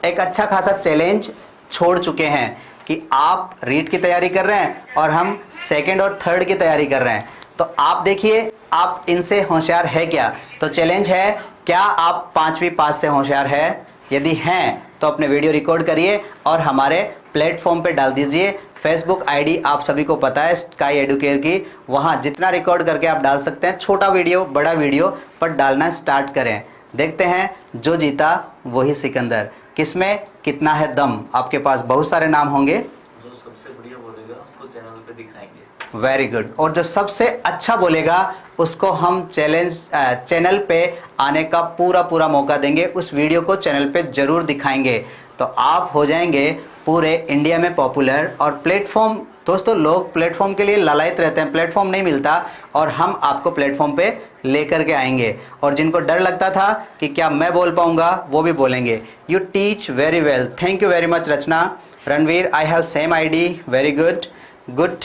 एक अच्छा खासा चैलेंज छोड़ चुके हैं कि आप रीड की तैयारी कर रहे हैं और हम सेकंड और थर्ड की तैयारी कर रहे हैं। तो आप देखिए आप इनसे होशियार है क्या। तो चैलेंज है, क्या आप 5वीं पास से होशियार है? यदि हैं तो अपने वीडियो रिकॉर्ड करिए और हमारे प्लेटफॉर्म पे डाल दीजिए। फेसबुक आईडी आप सभी को पता है स्काई एडुकेयर की, वहाँ जितना रिकॉर्ड करके आप डाल सकते हैं, छोटा वीडियो बड़ा वीडियो, पर डालना स्टार्ट करें। देखते हैं जो जीता वही सिकंदर, किसमें कितना है दम। आपके पास बहुत सारे नाम होंगे, जो सबसे बढ़िया बोलेगा उसको चैनल पे दिखाएंगे। Very good. और जो सबसे अच्छा बोलेगा उसको हम चैनल पे आने का पूरा मौका देंगे, उस वीडियो को चैनल पे जरूर दिखाएंगे। तो आप हो जाएंगे पूरे इंडिया में पॉपुलर। और प्लेटफॉर्म, दोस्तों लोग प्लेटफॉर्म के लिए लालायित रहते हैं, प्लेटफॉर्म नहीं मिलता और हम आपको प्लेटफॉर्म पे लेकर के आएंगे। और जिनको डर लगता था कि क्या मैं बोल पाऊंगा, वो भी बोलेंगे। You teach very well, thank you very much Rachna. Ranveer, I have same ID, very good, good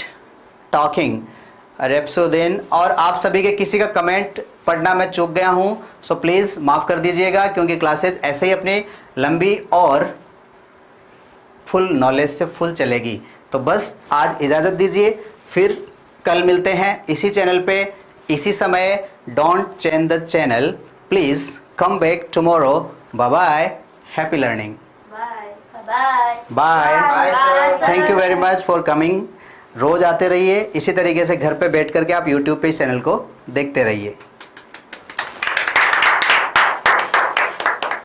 talking. रेप्सोदिन, और आप सभी के किसी का कमेंट पढ़ना मैं चूक गया हूँ, सो प्लीज़ माफ़ कर दीजिएगा, क्योंकि क्लासेस ऐसे ही अपनी लंबी और फुल नॉलेज से फुल चलेगी। तो बस आज इजाज़त दीजिए, फिर कल मिलते हैं इसी चैनल पे इसी समय। Don't change the channel, please come back tomorrow. Bye bye, happy learning, Bye. Bye. Bye. Bye, sir. Thank you very much for coming. रोज़ आते रहिए, इसी तरीके से घर पे बैठ करके आप यूट्यूब पे इस चैनल को देखते रहिए।